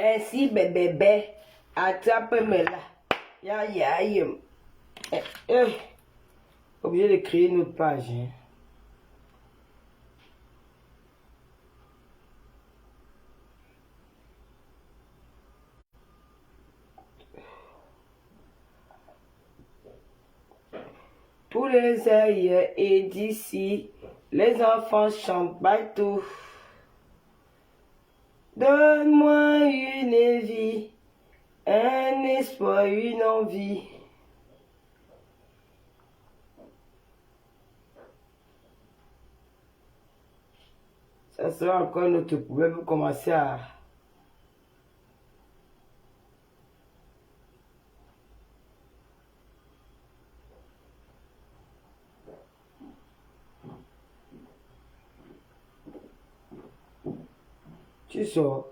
Ainsi, bébé, attrape-moi là. Ya, ya, ya. Obligé de créer une autre page. Hein. Tous les ailleurs et d'ici, les enfants chantent partout. Donne-moi une vie, un espoir, une envie. Ça sera encore notre problème pour commencer à... Tu sors.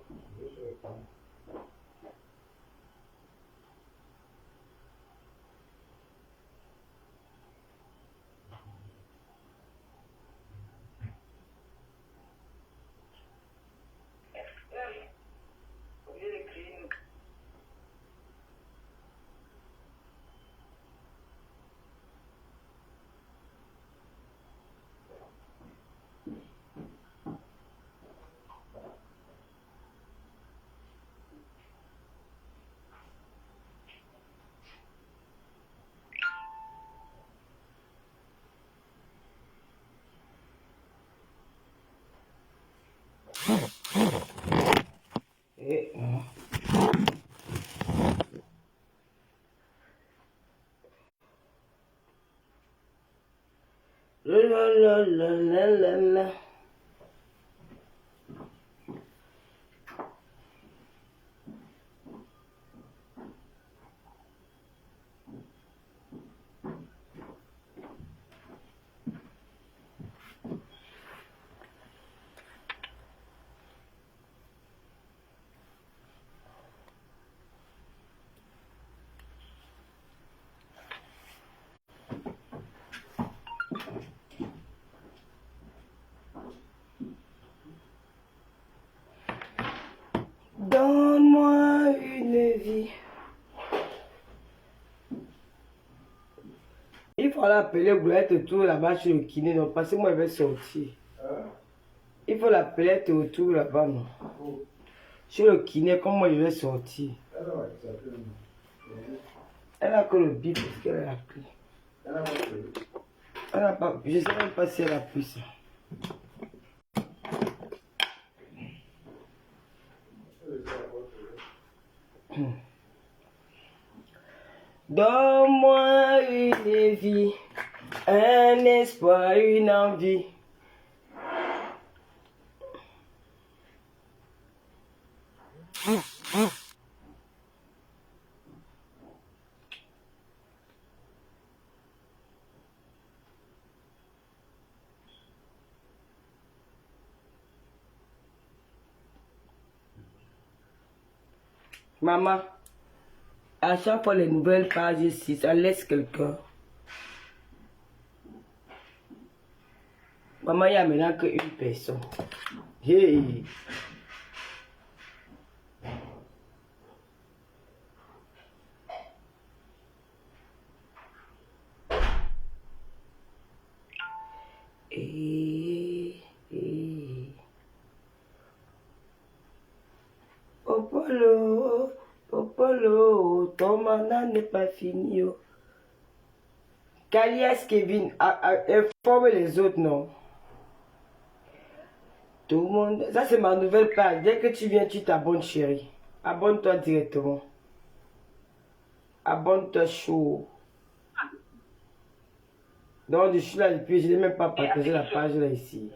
Et... La la la la la la. Donne-moi une vie. Il faut l'appeler Goulette tout là-bas chez le kiné, non, parce que moi je vais sortir. Il faut l'appeler tout là-bas, non. Chez le kiné, comme moi je vais sortir. Elle a que le bip parce qu'elle a pris. Elle n'a pas, je ne sais même pas si elle a pris ça. Donne-moi une vie, un espoir, une envie. Maman, à chaque fois les nouvelles pages ici, ça laisse quelqu'un. Maman, il n'y a maintenant qu'une personne. Hey. Popolo, Popolo, ton mandat n'est pas fini. Oh. Calias Kevin, informe les autres, non? Tout le monde, ça c'est ma nouvelle page. Dès que tu viens, tu t'abonnes, chérie. Abonne-toi directement. Abonne-toi chaud. Donc, je suis là depuis, je n'ai même pas partagé la page là ici.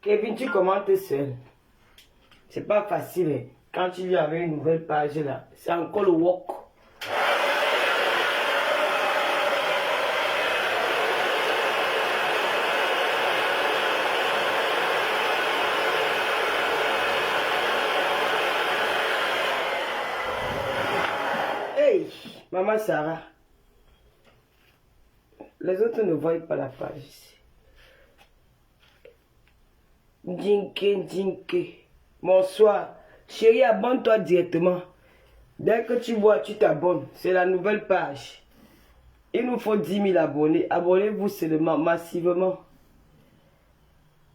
Kevin, tu commentes seul. C'est pas facile. Hein. Quand tu lis avec une nouvelle page là, c'est encore le walk. Hey, maman Sarah. Les autres ne voient pas la page ici. Dinké. Bonsoir. Chérie, abonne-toi directement. Dès que tu vois, tu t'abonnes. C'est la nouvelle page. Il nous faut 10 000 abonnés. Abonnez-vous seulement, massivement.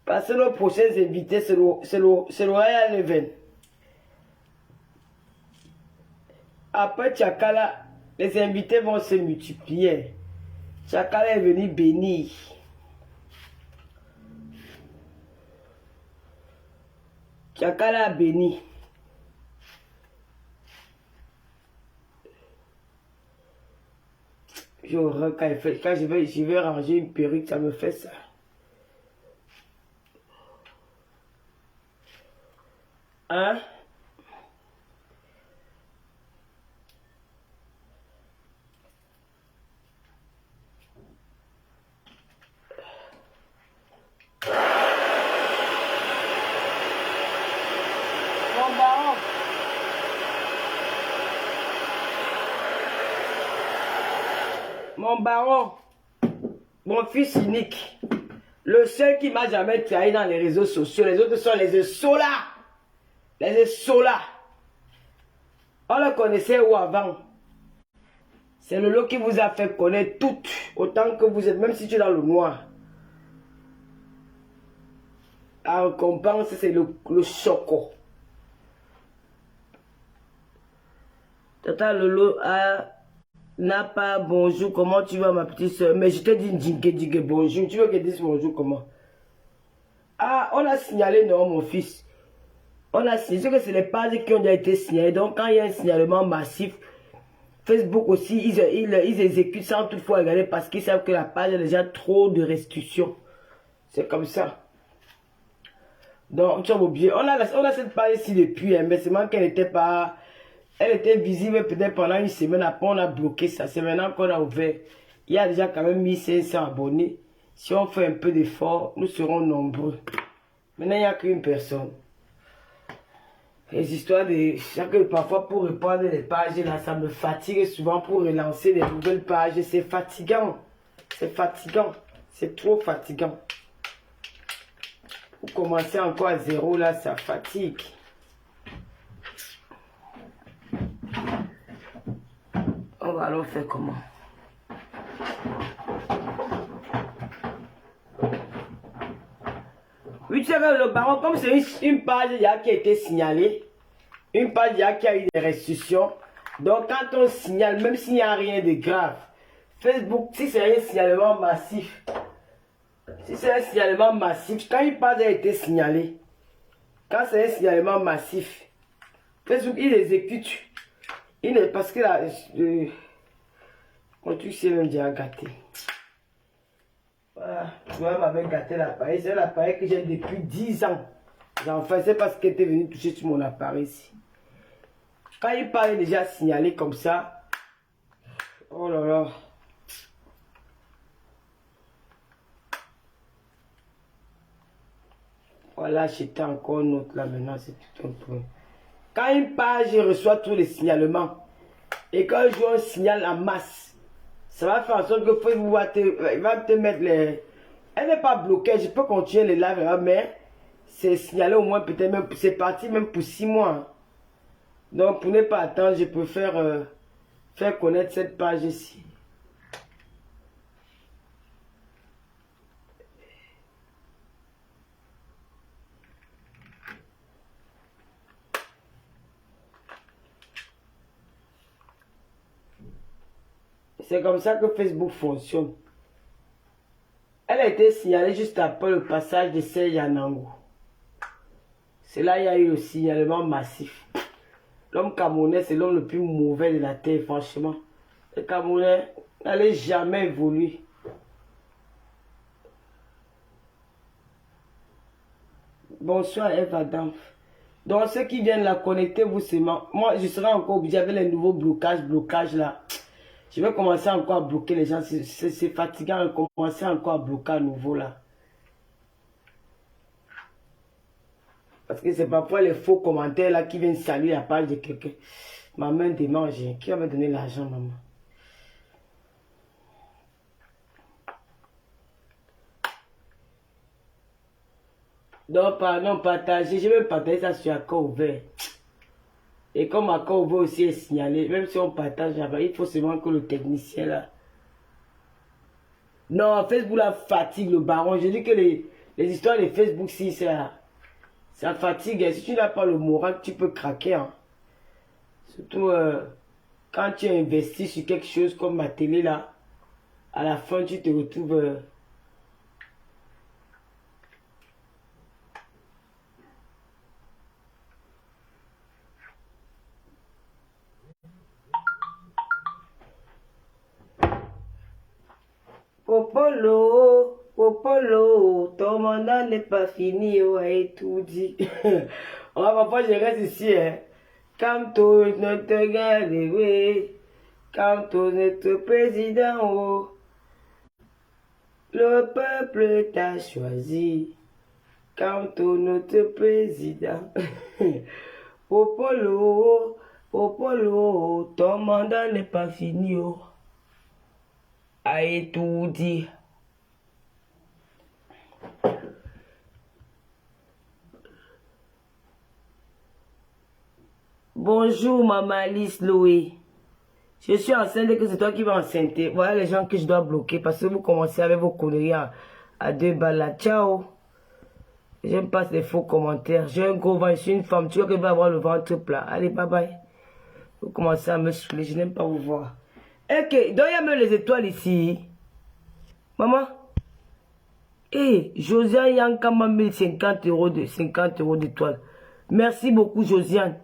Parce que nos prochains invités, c'est le Royal Event. Après Tchakala, les invités vont se multiplier. Tchakala est venu bénir. Tchakala a béni. Quand je vais ranger une perruque, ça me fait ça. Hein? Mon baron. Mon baron. Mon fils unique. Le seul qui m'a jamais trahi dans les réseaux sociaux. Les autres sont les solas. Les solas. On le connaissait où avant? C'est le lot qui vous a fait connaître tout. Autant que vous êtes, même si tu es dans le noir. La récompense, c'est le choco. Tata Lolo n'a pas bonjour, comment tu vas ma petite soeur? Mais je te dis djingue bonjour. Tu veux que je dise bonjour comment? Ah, on a signalé, non, mon fils. On a signalé que c'est les pages qui ont déjà été signalées. Donc, quand il y a un signalement massif, Facebook aussi, ils exécutent sans toutefois regarder parce qu'ils savent que la page a déjà trop de restrictions. C'est comme ça. Donc, tu as oublié. On a cette page ici depuis, hein, mais c'est moi qu'elle n'était pas... Elle était visible peut-être pendant une semaine. Après, on a bloqué ça. C'est maintenant qu'on a ouvert. Il y a déjà quand même 1500 abonnés. Si on fait un peu d'effort, nous serons nombreux. Maintenant, il n'y a qu'une personne. Les histoires de... Chaque parfois, pour répondre les pages, là, ça me fatigue souvent pour relancer des nouvelles pages. C'est fatigant. C'est fatigant. C'est trop fatigant. Pour commencer encore à zéro, là, ça fatigue. On va alors faire comment? Oui, tu sais que le baron, comme c'est une page qui a été signalée, une page qui a eu des restrictions, donc quand on signale, même s'il n'y a rien de grave, Facebook, si c'est un signalement massif, quand une page a été signalée, quand c'est un signalement massif, Facebook, il exécute. Parce que là, mon truc c'est même déjà gâté. Voilà, toi m'avais gâté l'appareil. C'est l'appareil que j'ai depuis 10 ans. Enfin, c'est parce qu'elle était venue toucher sur mon appareil ici. Quand il parlait déjà signalé comme ça, oh là là. Voilà, j'étais encore une autre là maintenant, c'est tout un peu. Quand une page reçoit tous les signalements et quand je joue un signal en masse, ça va faire en sorte que Facebook va te mettre les... Elle n'est pas bloquée, je peux continuer les lives, mais c'est signalé au moins peut-être même, c'est parti même pour 6 mois. Donc pour ne pas attendre, je peux faire connaître cette page ici. C'est comme ça que Facebook fonctionne. Elle a été signalée juste après le passage de Serge Anangou. C'est là qu'il y a eu le signalement massif. L'homme camerounais, c'est l'homme le plus mauvais de la terre, franchement. Le Camerounais n'allait jamais évoluer. Bonsoir Eva Dam. Donc ceux qui viennent la connecter, vous seulement. Moi, je serai encore obligé avec les nouveaux blocages là. Je vais commencer encore à bloquer les gens. C'est fatigant de commencer encore à bloquer à nouveau là. Parce que c'est parfois les faux commentaires là qui viennent saluer la page de quelqu'un. Ma main démange. Qui va me donner l'argent, maman? Donc, pardon, partager. Je vais partager ça sur accord ouvert. Et comme accord ouvert aussi est signalé, même si on partage là-bas, il faut seulement que le technicien là. Non, Facebook là fatigue le baron. Je dis que les histoires de Facebook, si ça fatigue. Si tu n'as pas le moral, tu peux craquer. Hein. Surtout quand tu investis sur quelque chose comme ma télé là, à la fin tu te retrouves... Popolo, Popolo, ton mandat n'est pas fini, oh, et tout dit. On va pas, je reste ici, hein. Quand on ne te regarde, oui. Quand on notre président, oh. Le peuple t'a choisi. Quand on notre président. Popolo, Popolo, ton mandat n'est pas fini, oh. A tout dit. Bonjour maman Alice Loué. Je suis enceinte que c'est toi qui vas enceinter. Voilà les gens que je dois bloquer parce que vous commencez avec vos conneries à 2 balles là. Ciao. J'aime pas ces faux commentaires. J'ai un gros ventre, je suis une femme. Tu vois que je vais avoir le ventre plat. Allez, bye bye. Vous commencez à me saouler, je n'aime pas vous voir. Ok, donc il y a même les étoiles ici. Maman. Hey, Josiane Yankama 1050 € d'étoiles. Merci beaucoup, Josiane.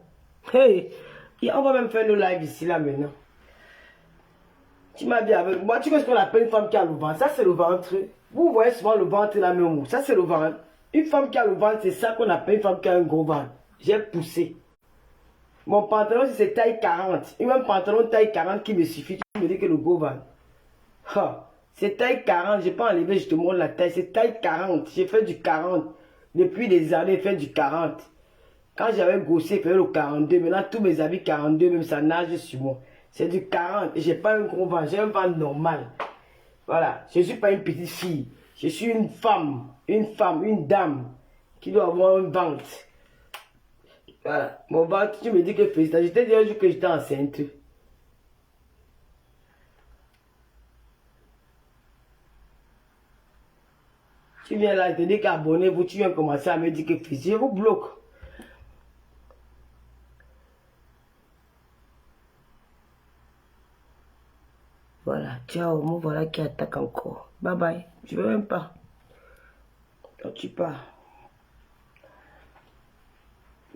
Hey, on va même faire nos lives ici, là, maintenant. Tu m'as dit avec moi, tu vois ce qu'on appelle une femme qui a le ventre. Ça, c'est le ventre. Vous voyez souvent le ventre là, même. Ça, c'est le ventre. Une femme qui a le ventre, c'est ça qu'on appelle une femme qui a un gros ventre. J'ai poussé. Mon pantalon, c'est taille 40. Et même pantalon taille 40 qui me suffit. Tu me dis que le gros ventre. C'est taille 40, je n'ai pas enlevé, je te montre la taille. C'est taille 40. J'ai fait du 40. Depuis des années, j'ai fait du 40. Quand j'avais grossi, je faisais le 42. Maintenant, tous mes habits 42, même ça nage sur moi. C'est du 40. Et je n'ai pas un gros ventre, j'ai un ventre normal. Voilà. Je ne suis pas une petite fille. Je suis une femme, une dame qui doit avoir un ventre. Voilà. Mon ventre, tu me dis que félicitations. Je t'ai dit un jour que j'étais enceinte. Tu viens là, je te dis qu'abonnez-vous, tu viens commencer à me dire que félicitations. Je vous bloque. Voilà, ciao, moi voilà qui attaque encore. Bye bye. Je veux même pas. Quand tu pars.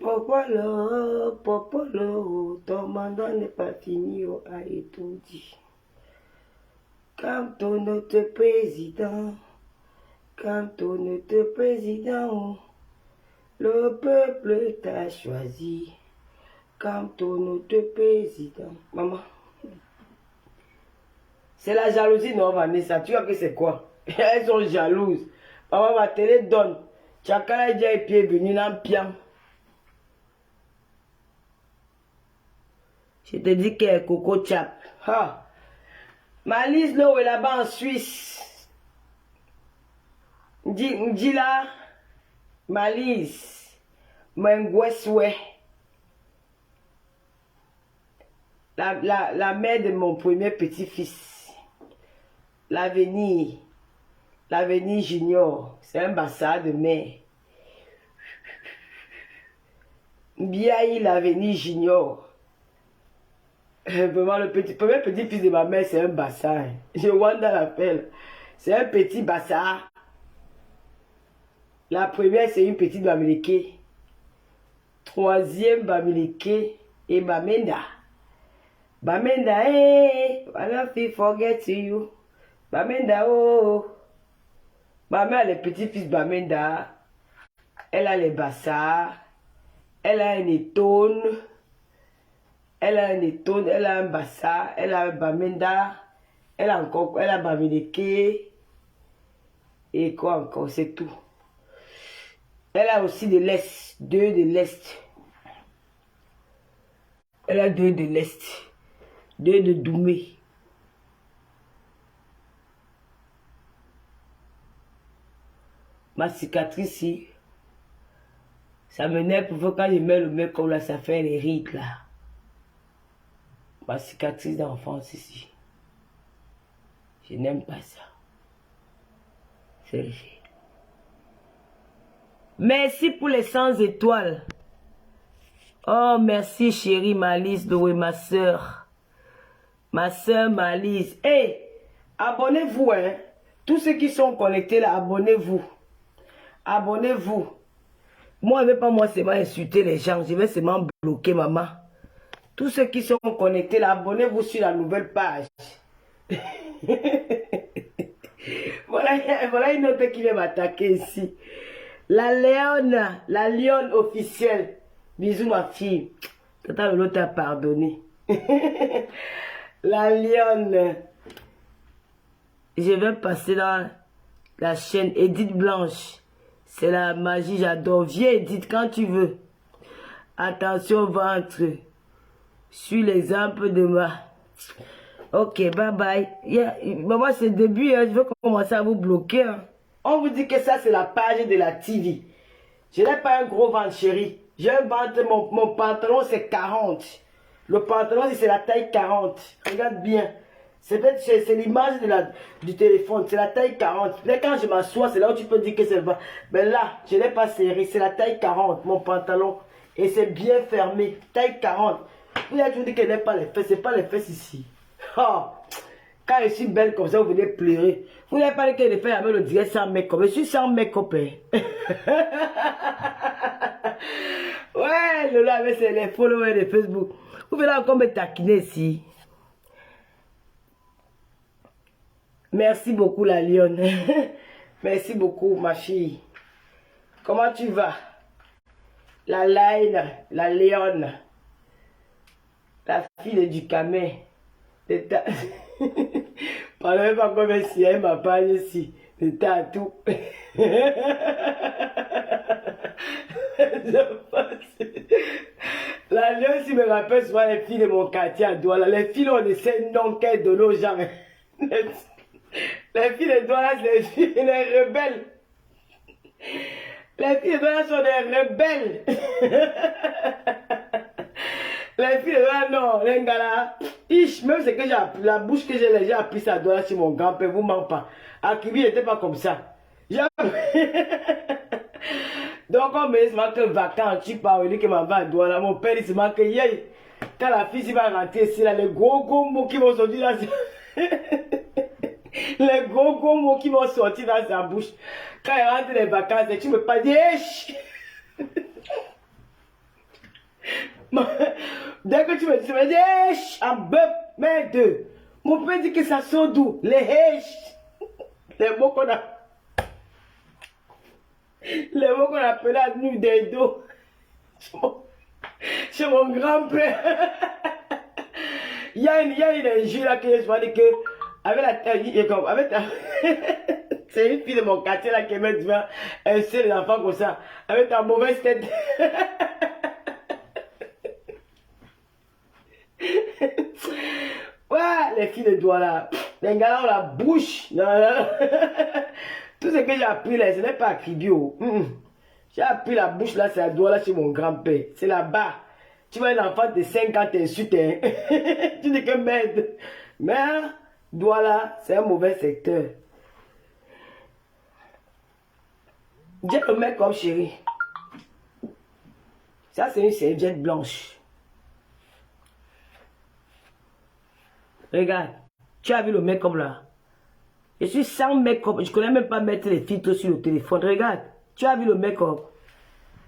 Popolo, Popolo, ton mandat n'est pas fini, oh, a tout dit. Quand on notre président, le peuple t'a choisi. Quand on notre président. Maman. C'est la jalousie, non, Vanessa. Tu vois que c'est quoi? Elles sont jalouses. Maman, ma télé donne. Chacun est déjà pied venu dans le pied. Je te dis qu'elle est Coco Chap. Ha. Malise Lowe est là-bas en Suisse. Dis là. Malise. Mengweswe. La mère de mon premier petit-fils. L'avenir junior, c'est un bassin de mer. Biaï, l'avenir junior. Vraiment, le premier petit-fils de ma mère, c'est un bassin. Je Wanda l'appelle. C'est un petit bassin. La première, c'est une petite Bamileke. Troisième Bamileke et Bamenda. Bamenda, hey, I don't forget you. Bamenda, oh. Ma mère, les petits-fils Bamenda. elle a les bassards, elle a un étone, elle a un étone, elle a un bassard, elle a un bamenda, elle a encore, elle a bamideke, et quoi encore, c'est tout. Elle a aussi de l'Est, 2 de l'Est. Elle a 2 de l'Est, 2 de Doumé. Ma cicatrice ici, ça m'énerve quand je mets le make-up là, ça fait les rides là. Ma cicatrice d'enfance ici. Je n'aime pas ça. C'est vrai. Merci pour les 100 étoiles. Oh, merci chérie Malice Doué, ma soeur. Ma soeur Malice. Hey, abonnez-vous, hein. Tous ceux qui sont connectés là, abonnez-vous. Abonnez-vous. Moi, je ne vais pas moi seulement insulter les gens. Je vais seulement bloquer maman. Tous ceux qui sont connectés là, abonnez-vous sur la nouvelle page. Voilà une autre qui vient m'attaquer ici. La lionne officielle. Bisous ma fille. Tata l'autre a pardonné. La lionne. Je vais passer dans la chaîne Edith Blanche. C'est la magie, j'adore. Viens Edith quand tu veux. Attention ventre. Suis l'exemple de ma... Ok, bye bye. Maman, c'est le début, hein. Je vais commencer à vous bloquer. Hein. On vous dit que ça, c'est la page de la TV. Je n'ai pas un gros ventre, chérie. J'ai un ventre, mon pantalon, c'est 40. Le pantalon, c'est la taille 40. Regarde bien. C'est l'image du téléphone. C'est la taille 40. Là, quand je m'assois, c'est là où tu peux dire que c'est le ventre. Mais là, je n'ai pas serré. C'est la taille 40, mon pantalon. Et c'est bien fermé. Taille 40. Vous avez toujours dit qu'elle n'a pas les fesses. Ce n'est pas les fesses ici. Oh. Quand je suis belle comme ça, vous venez pleurer. Vous n'avez pas dit que les fesses avec le direct sans make-up. Je suis sans make-up. Hein. Ouais, Lola, avec les followers de Facebook. Vous venez encore me taquiner ici. Merci beaucoup, la lionne. Merci beaucoup, ma fille. Comment tu vas? La line, la lionne. La fille du camé. Parlez pas comme si elle m'a pas ici. De tatou. La lionne, si me rappelle souvent les filles de mon quartier à Douala. Les filles, on essaie de non qu'elles donnent aux gens. Les filles de Douala, c'est les filles, les rebelles. Les filles de Douala sont des rebelles. Les filles de Douala, non, les gars là. Même c'est que j'ai appris, la bouche que j'ai appris ça à Douala chez mon grand-père, vous ment pas. À Kibi, il n'était pas comme ça. Donc, on me dit que vacances, tu parles, il dit que ma va à Douala. Mon père, il se marque que quand la fille va rentrer ici, là, les gros mots qui vont sortir là. Les gros mots qui vont sortir dans sa bouche. Quand elle rentre les vacances, tu ne peux pas dire dès que tu me dis, tu me dis en bœuf, mais deux. Mon père dit que ça sort d'où? Les mots qu'on a. Les mots qu'on appelait à nu des dos. Chez mon grand-père. Il y a une injure là que je me dis que. Avec la taille, c'est une fille de mon quartier là qui met un seul enfant comme ça. Avec ta mauvaise tête. Ouais, les filles de Douala. Les gars ont la bouche. Non, non. Tout ce que j'ai appris là, ce n'est pas à Kibio. J'ai appris la bouche là, c'est à Douala chez mon grand-père. C'est là-bas. Tu vois un enfant de 5 ans t'insulte. Hein? Tu dis que merde. Mais Douala, c'est un mauvais secteur. J'ai le mec comme chérie. Ça, c'est une serviette blanche. Regarde, tu as vu le make-up là? Je suis sans make-up. Je ne connais même pas mettre les filtres sur le téléphone. Regarde, tu as vu le make-up?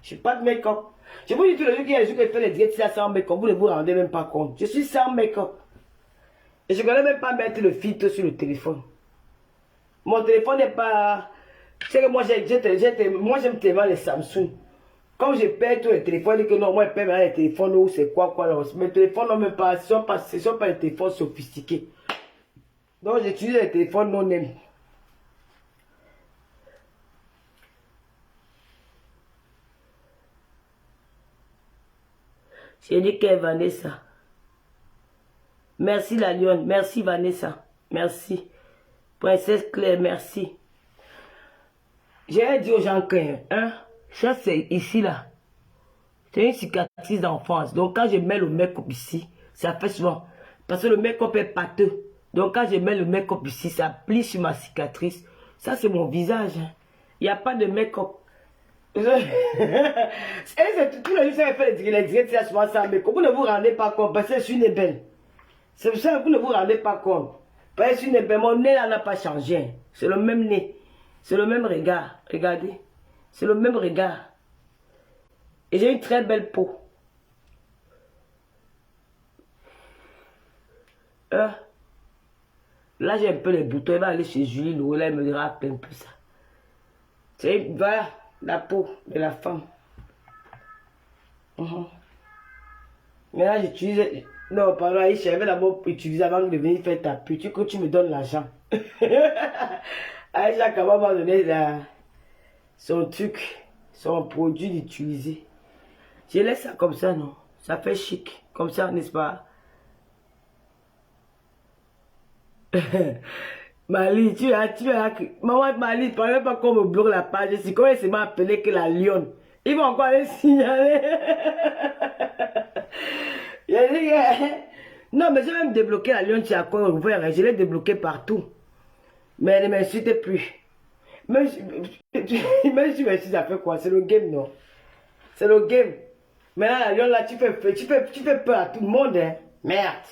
Je n'ai pas de make-up. Je vous dis tous les jours qu'il y a des gens qui font les directs sans make-up. Vous ne vous rendez même pas compte. Je suis sans make-up. Et je ne connais même pas mettre le filtre sur le téléphone. Mon téléphone n'est pas C'est que moi, j'aime tellement les Samsung. Comme je perds tous les téléphones, je dis que non, moi, je perds les téléphones ou c'est quoi, là. Mes téléphones, non, même pas, ce ne sont pas les téléphones sophistiqués. Donc, j'utilise les téléphones non-name. J'ai dit que Vanessa. Merci la lionne. Merci Vanessa. Merci. Princesse Claire, merci. J'ai dit aux gens que, hein, ça c'est ici là. C'est une cicatrice d'enfance. Donc quand je mets le make-up ici, ça fait souvent. Parce que le make-up est pâteux. Donc quand je mets le make-up ici, ça plie sur ma cicatrice. Ça c'est mon visage. Il n'y a pas de make-up. Tous les jours, ça fait les directs, c'est souvent ça. Mais vous ne vous rendez pas compte parce que je suis une belle. C'est pour ça que vous ne vous rendez pas compte. Parce que je suis une belle. Mon nez là n'a pas changé. C'est le même nez. C'est le même regard. Regardez. C'est le même regard. Et j'ai une très belle peau. Là, j'ai un peu les boutons. Il va aller chez Julie Loué. Là, elle me dira un peu ça. C'est voilà, la peau de la femme. Mais là, j'utilise... Non, pardon, Aïcha, je vais d'abord utiliser avant de venir faire ta pute. Que tu me donnes l'argent. Aïcha, comment m'a donné son truc, son produit d'utiliser. Je laisse ça comme ça, non? Ça fait chic. Comme ça, n'est-ce pas? Mali, maman Mali, ne parlez pas qu'on me bloque la page. C'est comment il m'a appelé que la lionne. Ils vont encore les signaler. Non, mais je vais me débloquer la lionne, tu as quoi ouvert. Je l'ai débloqué partout. Mais elle ne m'insulte plus. Même si m'insulte, ça fait quoi? C'est le game, non? C'est le game. Maintenant, la lionne, là, tu fais peur à tout le monde, hein? Merde.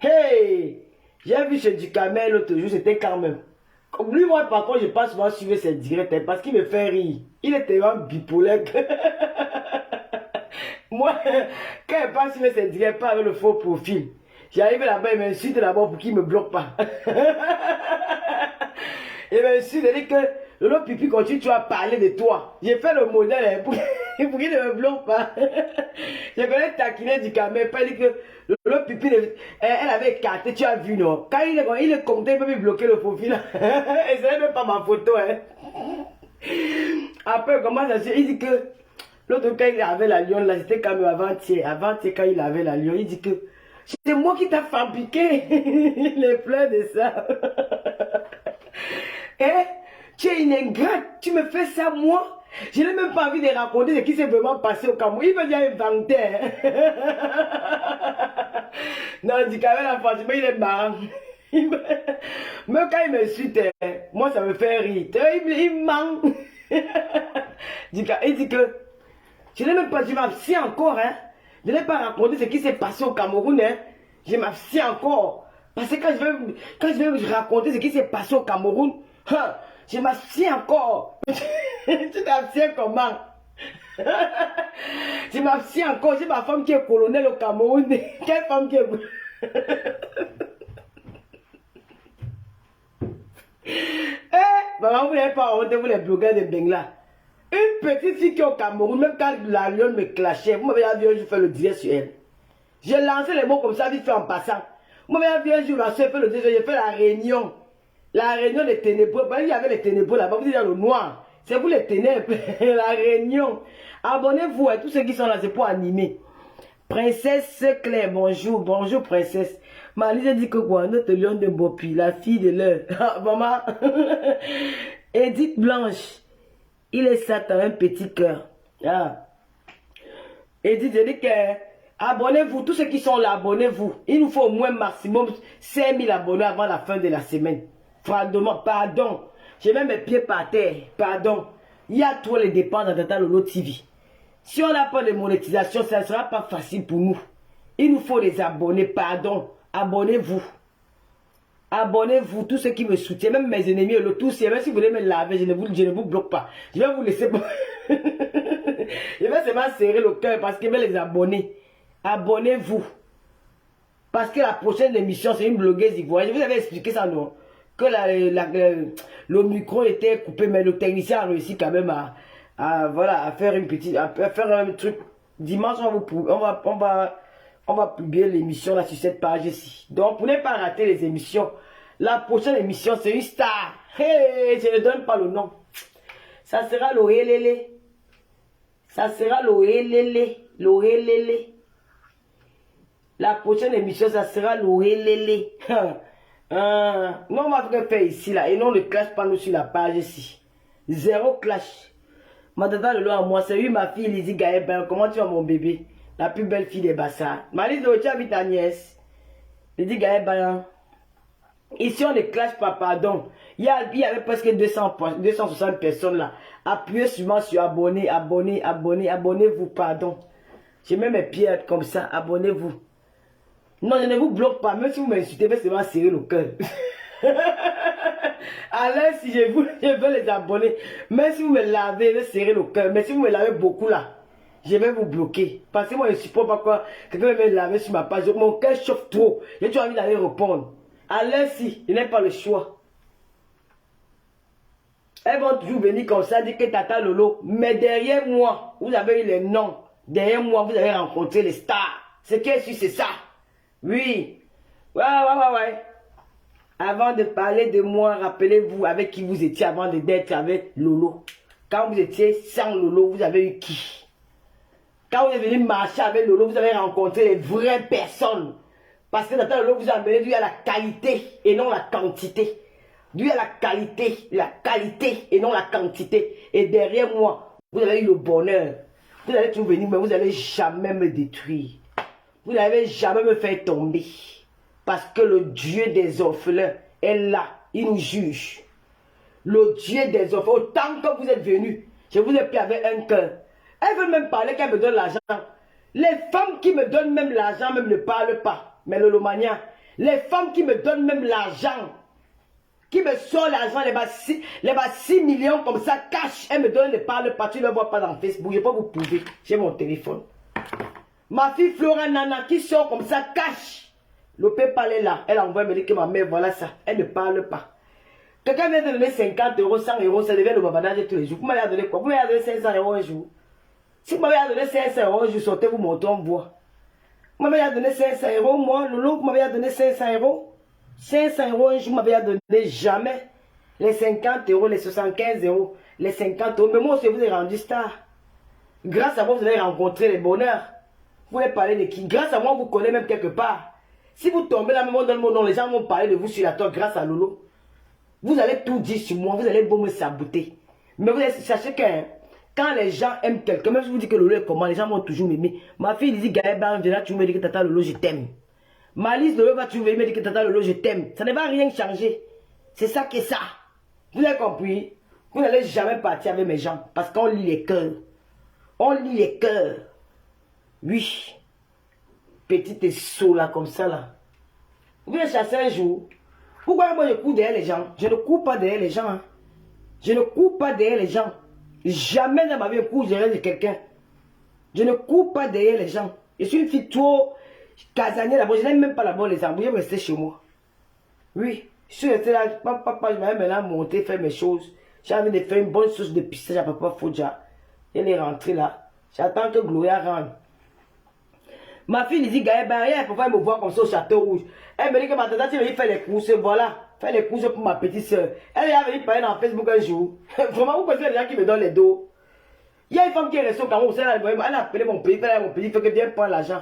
Hey! J'ai vu chez Ducamel l'autre jour, c'était quand même. Lui, moi, par contre, je passe souvent suivre ses directs, hein, parce qu'il me fait rire. Il est tellement bipolaire. Moi, quand il passe suivre ses directs, pas avec le faux profil. J'arrive là-bas, il m'insulte d'abord pour qu'il ne me bloque pas. Il m'insulte, il dit que le pipi continue, tu vas parler de toi. J'ai fait le modèle pour qu'il ne me bloque pas. Je connais taquiner du camel, il dit que le pipi, elle avait écarté, tu as vu, non? Quand il est compté, il peut me bloquer le profil. Et ce n'est même pas ma photo, hein. Après, comment ça se fait? Il dit que l'autre, quand il avait la lionne, là, c'était quand même avant-hier. Avant-hier, quand il avait la lionne, il dit que c'est moi qui t'ai fabriqué. Il est plein de ça. Eh, tu es une ingrate, tu me fais ça moi. Je n'ai même pas envie de raconter ce qui s'est vraiment passé au Cameroun. Il veut dire inventer. Non, du Cameroun, franchement, il est marrant. Même quand il me suit, moi ça me fait rire. Il ment. Il dit que je n'ai même pas, je m'abstiens encore. Hein. Je n'ai pas raconté ce qui s'est passé au Cameroun. Hein. Je m'abstiens encore. Parce que quand je vais raconter ce qui s'est passé au Cameroun, hein, je m'abstiens encore. Tu t'abstiens comment? Je m'abstiens encore. J'ai ma femme qui est colonel au Cameroun. Quelle femme qui est... Maman, vous n'avez pas honte, vous les blogueurs de Bengla. Une petite fille qui est au Cameroun, même quand la lionne me clashait, vous m'avez vu un jour faire le direct sur elle. J'ai lancé les mots comme ça, vite fait en passant. Vous m'avez vu un jour, ma soeur fait le direct, j'ai fait la réunion. La réunion des ténébreux. Il y avait les ténébreux là-bas, vous êtes dans le noir. C'est vous les ténèbres. La réunion. Abonnez-vous, tous ceux qui sont là, c'est pour animer. Princesse Claire, bonjour. Bonjour, princesse. Malise dit que quoi? Notre lion de Bopi, la fille de l'heure. Maman. Edith Blanche. Il est Satan, un petit cœur. Ah. Edith, je dis que abonnez-vous. Tous ceux qui sont là, abonnez-vous. Il nous faut au moins maximum 5000 abonnés avant la fin de la semaine. Pardon. J'ai même mes pieds par terre. Pardon. Il y a trop les dépenses dans Tata Lolo TV. Si on n'a pas de monétisation, ça ne sera pas facile pour nous. Il nous faut des abonnés. Pardon. Abonnez-vous. Abonnez-vous. Tous ceux qui me soutiennent, même mes ennemis, le tout, même si vous voulez me laver, je ne vous bloque pas. Je vais vous laisser. Je vais seulement serrer le cœur parce que je vais les abonner. Abonnez-vous. Parce que la prochaine émission, c'est une blogueuse ivoirienne. Je vous avais expliqué ça, non? que le micro était coupé, mais le technicien a réussi quand même voilà, à faire une petite, à faire un truc. Dimanche, on va publier l'émission là sur cette page-ci. Donc, pour ne pas rater les émissions, la prochaine émission, c'est une star. Hey, je ne donne pas le nom. Ça sera l'Oélélé. Ça sera l'Oélélé. L'Oélélé. La prochaine émission, ça sera l'Oélélé. Non, on va faire ici là. Et non, ne clash pas nous sur la page ici. Zéro clash. Ma tata Lolo à moi, c'est lui ma fille Lizzie Gaëben. Comment tu vas mon bébé? La plus belle fille des bassins. Malice de tu habites Agnès. Lizzie Gaëben. Ici on ne clash pas, pardon. Il y avait presque 260 personnes là. Appuyez sûrement sur abonner, abonnez-vous, pardon. J'ai même mes pieds comme ça, abonnez-vous. Non, je ne vous bloque pas, même si vous m'insultez, c'est vraiment serrer le cœur. Alors, si je veux les abonner, même si vous me lavez, je vais serrer le cœur. Mais si vous me lavez beaucoup là, je vais vous bloquer. Parce que moi, je ne supporte pas quoi. Quelqu'un me laver sur ma page. Mon cœur chauffe trop. J'ai toujours envie d'aller répondre. Alors, si, je n'ai pas le choix. Elles vont toujours venir comme ça, dire que Tata Lolo. Mais derrière moi, vous avez eu les noms. Derrière moi, vous avez rencontré les stars. Ce qu'elle suit, c'est ça. Oui. Ouais. Avant de parler de moi, rappelez-vous avec qui vous étiez avant d'être avec Lolo. Quand vous étiez sans Lolo, vous avez eu qui? Quand vous êtes venu marcher avec Lolo, vous avez rencontré les vraies personnes. Parce que Tata Lolo vous a amené dû à la qualité et non la quantité. Dû à la qualité et non la quantité. Et derrière moi, vous avez eu le bonheur. Vous allez toujours venir, mais vous n'allez jamais me détruire. Vous n'allez jamais me faire tomber. Parce que le Dieu des orphelins est là. Il nous juge. Le Dieu des orphelins. Autant que vous êtes venus, je vous ai pris avec un cœur. Elle veut même parler qu'elle me donne l'argent. Les femmes qui me donnent même l'argent même ne parlent pas. Mais le Lomania, les femmes qui me donnent même l'argent, qui me sortent l'argent, les 6 millions comme ça, cash, elles me donnent, ne parlent pas. Tu ne le vois pas dans Facebook. Je peux vous prouver. J'ai mon téléphone. Ma fille Flora Nana qui sort comme ça, cash. Le PayPal est là. Elle envoie me dire que ma mère, voilà ça. Elle ne parle pas. Quelqu'un vient de donner 50 euros, 100 euros, ça devient le babadage tous les jours. Vous m'avez donné quoi? Vous m'avez donné 500 euros un jour. Si vous m'avez donné 500 euros un jour, sortez vous montez en bois. Vous m'avez donné 500 euros, moi, Lolo, vous m'avez donné 500 euros. 500 euros un jour, vous m'avez donné jamais. Les 50 euros, les 75 euros, les 50 euros. Mais moi aussi, vous avez rendu star. Grâce à moi, vous avez rencontré les bonheurs. Vous voulez parler de qui? Grâce à moi, vous connaissez même quelque part. Si vous tombez là, même dans mon nom, les gens vont parler de vous sur la toile grâce à Lolo. Vous allez tout dire sur moi, vous allez beau me saboter. Mais vous sachez que quand les gens aiment quelqu'un, même si vous dites que Lolo est comment, les gens vont toujours m'aimer. Ma fille dit Gaëban, viens là, tu me dis que Tata Lolo, je t'aime. Ma liste Lolo va toujours me dire que Tata Lolo, je t'aime. Ça ne va rien changer. C'est ça qui est ça. Vous avez compris? Vous n'allez jamais partir avec mes gens parce qu'on lit les cœurs. On lit les cœurs. Oui. Petite saut là, comme ça là. Vous voulez chasser un jour. Pourquoi moi je cours derrière les gens? Je ne cours pas derrière les gens. Hein. Je ne cours pas derrière les gens. Jamais dans ma vie je cours derrière quelqu'un. Je ne cours pas derrière les gens. Je suis une fille trop casanière là-bas. Je n'aime même pas là-bas les embrouilles. Je vais rester chez moi. Oui. Je suis resté là. Papa, je vais maintenant monter, faire mes choses. J'ai envie de faire une bonne sauce de pistage à Papa Fodja. Elle est rentrée là. J'attends que Gloria rentre. Ma fille dit Gaëban, elle peut pas me voir comme ça au Château Rouge. Elle me dit que ma tata, tu veux faire les courses, voilà. Faire les courses pour ma petite soeur. Elle est venue parler dans Facebook un jour. Vraiment, vous connaissez les gens qui me donnent les dos. Il y a une femme qui est restée au Cameroun, elle a appelé mon pays, elle a mon pays, il faut que vienne prendre l'argent.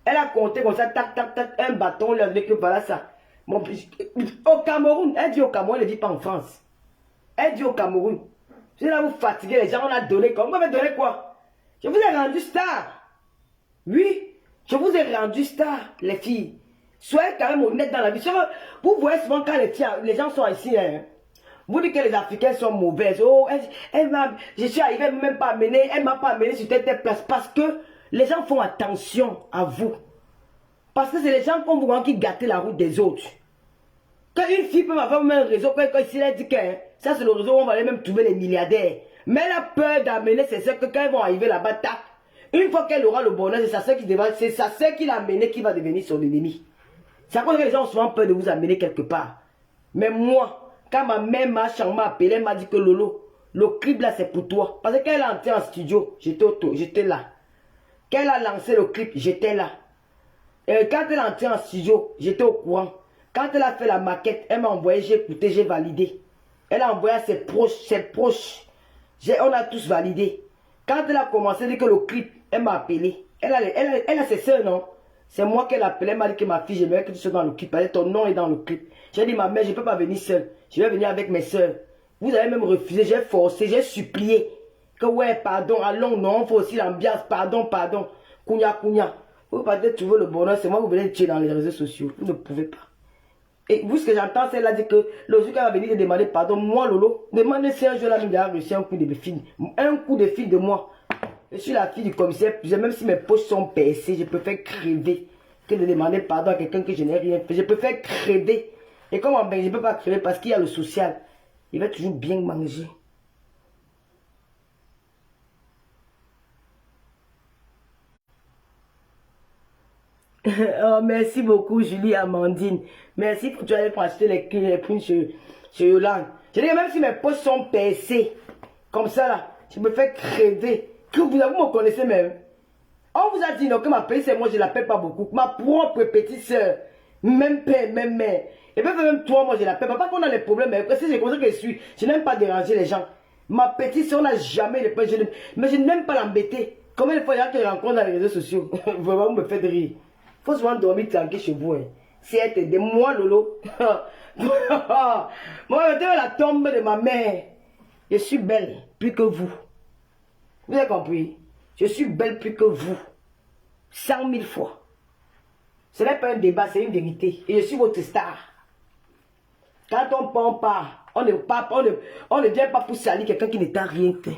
Elle a compté comme ça, tac, tac, tac, un bâton, elle a dit que voilà ça. Mon pays, au Cameroun, elle dit au Cameroun, elle ne dit pas en France. Elle dit au Cameroun. Je vais là vous fatiguer, les gens, on a donné quoi? Vous m'avez donné quoi? Je vous ai rendu star. Oui. Je vous ai rendu star, les filles. Soyez quand même honnêtes dans la vie. Vous voyez souvent quand les gens sont ici, hein, vous dites que les Africains sont mauvaises. Oh, je suis arrivé même pas amené, elle m'a pas amené sur telle place. Parce que les gens font attention à vous. Parce que c'est les gens comme vous qui gâtent la route des autres. Quand une fille peut m'avoir même un réseau, quand ici elle dit que hein, ça c'est le réseau où on va aller même trouver les milliardaires. Mais elle a peur d'amener ses soeurs que quand elles vont arriver là-bas, tac. Une fois qu'elle aura le bonheur, c'est sa sœur qui l'a amené qui va devenir son ennemi. C'est à cause que les gens ont souvent peur de vous amener quelque part. Mais moi, quand ma mère m'a appelé, elle m'a dit que Lolo, le clip là c'est pour toi. Parce qu'elle est entrée en studio, j'étais là. Quand elle a lancé le clip, j'étais là. Et quand elle est entrée en studio, j'étais au courant. Quand elle a fait la maquette, elle m'a envoyé, j'ai écouté, j'ai validé. Elle a envoyé à ses proches. On a tous validé. Quand elle a commencé à dire que le clip, elle m'a appelé. Elle a ses soeurs, non? C'est moi qu'elle a appelé. Elle m'a dit que ma fille, j'aimerais que tu sois dans le clip. Elle dit, ton nom est dans le clip. J'ai dit, ma mère, je ne peux pas venir seule. Je vais venir avec mes soeurs. Vous avez même refusé, j'ai forcé, j'ai supplié. Que ouais, pardon, allons, non, il faut aussi l'ambiance, pardon. Kounya. Vous partez trouver le bonheur, c'est moi vous venez tuer dans les réseaux sociaux. Vous ne pouvez pas. Et vous, ce que j'entends, c'est là dire que le jour qu'elle va venir te demander pardon, moi, Lolo, demandez si un jour là, j'ai reçu un coup de fil. Un coup de fil de moi. Je suis la fille du commissaire, même si mes poches sont percées, je préfère crever que de demander pardon à quelqu'un que je n'ai rien fait. Je préfère crever. Et comment ben, je ne peux pas crever parce qu'il y a le social. Il va toujours bien manger. Oh, merci beaucoup, Julie Amandine. Merci pour tu aller pour acheter les prunes chez Yolande. Je dis que même si mes poches sont percées, comme ça là, je me fais crever. Que vous me connaissez même. On vous a dit non, que ma petite sœur, moi je l'appelle pas beaucoup. Ma propre petite sœur, même père, même mère. Et puis même toi, moi je l'appelle pas. Pas qu'on a les problèmes, mais si c'est comme ça que je suis, je n'aime pas déranger les gens. Ma petite sœur, on n'a jamais les problèmes. Mais je n'aime pas l'embêter. Combien de fois il y a que je rencontre dans les réseaux sociaux? Vraiment, vous me faites rire. Faut souvent dormir tranquille chez vous. Hein. Si elle t'aide, moi, Lolo. Moi, je dans la tombe de ma mère. Je suis belle plus que vous. Vous avez compris? Je suis belle plus que vous. 100 000 fois. Ce n'est pas un débat, c'est une vérité. Et je suis votre star. Quand on part, on ne vient pas pour salir quelqu'un qui ne t'a rien fait.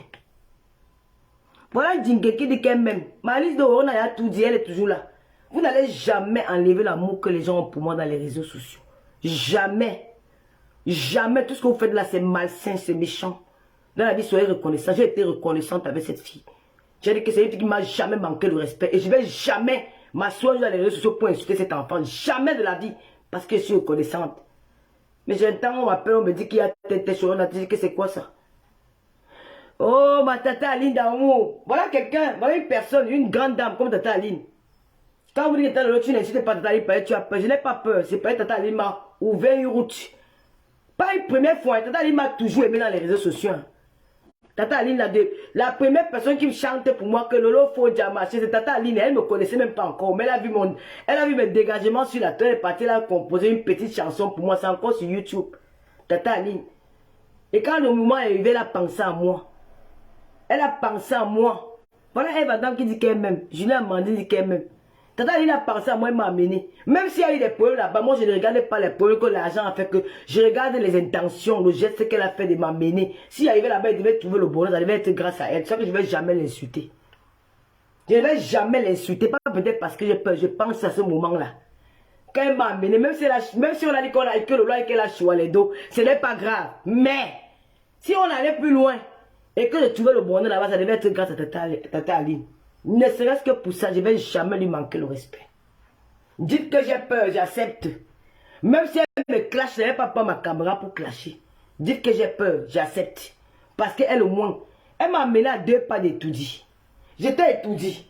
Voilà Djingue qui dit qu'elle-même. Ma liste de on a tout dit, elle est toujours là. Vous n'allez jamais enlever l'amour que les gens ont pour moi dans les réseaux sociaux. Jamais. Jamais. Tout ce que vous faites là, c'est malsain, c'est méchant. Dans la vie, soyez reconnaissant. J'ai été reconnaissante avec cette fille. J'ai dit que c'est une fille qui m'a jamais manqué de respect. Et je ne vais jamais m'asseoir dans les réseaux sociaux pour insulter cet enfant. Jamais de la vie. Parce que je suis reconnaissante. Mais j'entends, on m'appelle, on me dit qu'il y a tête sur on a dit que c'est quoi ça? Oh, ma tata Aline d'amour. Voilà quelqu'un, voilà une personne, une grande dame comme tata Aline. Quand vous dites que tu n'insultes pas tata Aline, tu as peur. Je n'ai pas peur. C'est pas tata Aline m'a ouvert une route. Pas une première fois. Tata Aline m'a toujours aimé dans les réseaux sociaux. Tata Aline, la première personne qui me chante pour moi que Lolo faut déjà marcher, c'est Tata Aline. Elle ne me connaissait même pas encore. Mais elle a vu mes dégagements sur la tête. Elle est partie, elle a composé une petite chanson pour moi. C'est encore sur YouTube. Tata Aline. Et quand le moment est arrivé, elle a pensé à moi. Elle a pensé à moi. Voilà Eve Adam qui dit qu'elle m'aime. Julien Amandine dit qu'elle m'aime. Tata Aline a pensé à moi, elle m'a amené. Même s'il y a eu des problèmes là-bas, moi je ne regardais pas les problèmes que l'argent a fait, que je regarde les intentions, le geste qu'elle a fait de m'amener. S'il arrivait là-bas, elle devait trouver le bonheur, ça devait être grâce à elle. C'est ça que je ne vais jamais l'insulter. Je ne vais jamais l'insulter, pas peut-être parce que j'ai peur, je pense à ce moment-là. Quand elle m'a amené, même si on a dit que le loi et qu'elle a choisi les dos, ce n'est pas grave. Mais, si on allait plus loin, et que je trouvais le bonheur là-bas, ça devait être grâce à Tata Aline. Ne serait-ce que pour ça, je ne vais jamais lui manquer le respect. Dites que j'ai peur, j'accepte. Même si elle me clash, je n'avais pas prendre ma caméra pour clasher. Dites que j'ai peur, j'accepte. Parce qu'elle au moins, elle m'a amené à 2 pas d'étoudie. J'étais étoudie.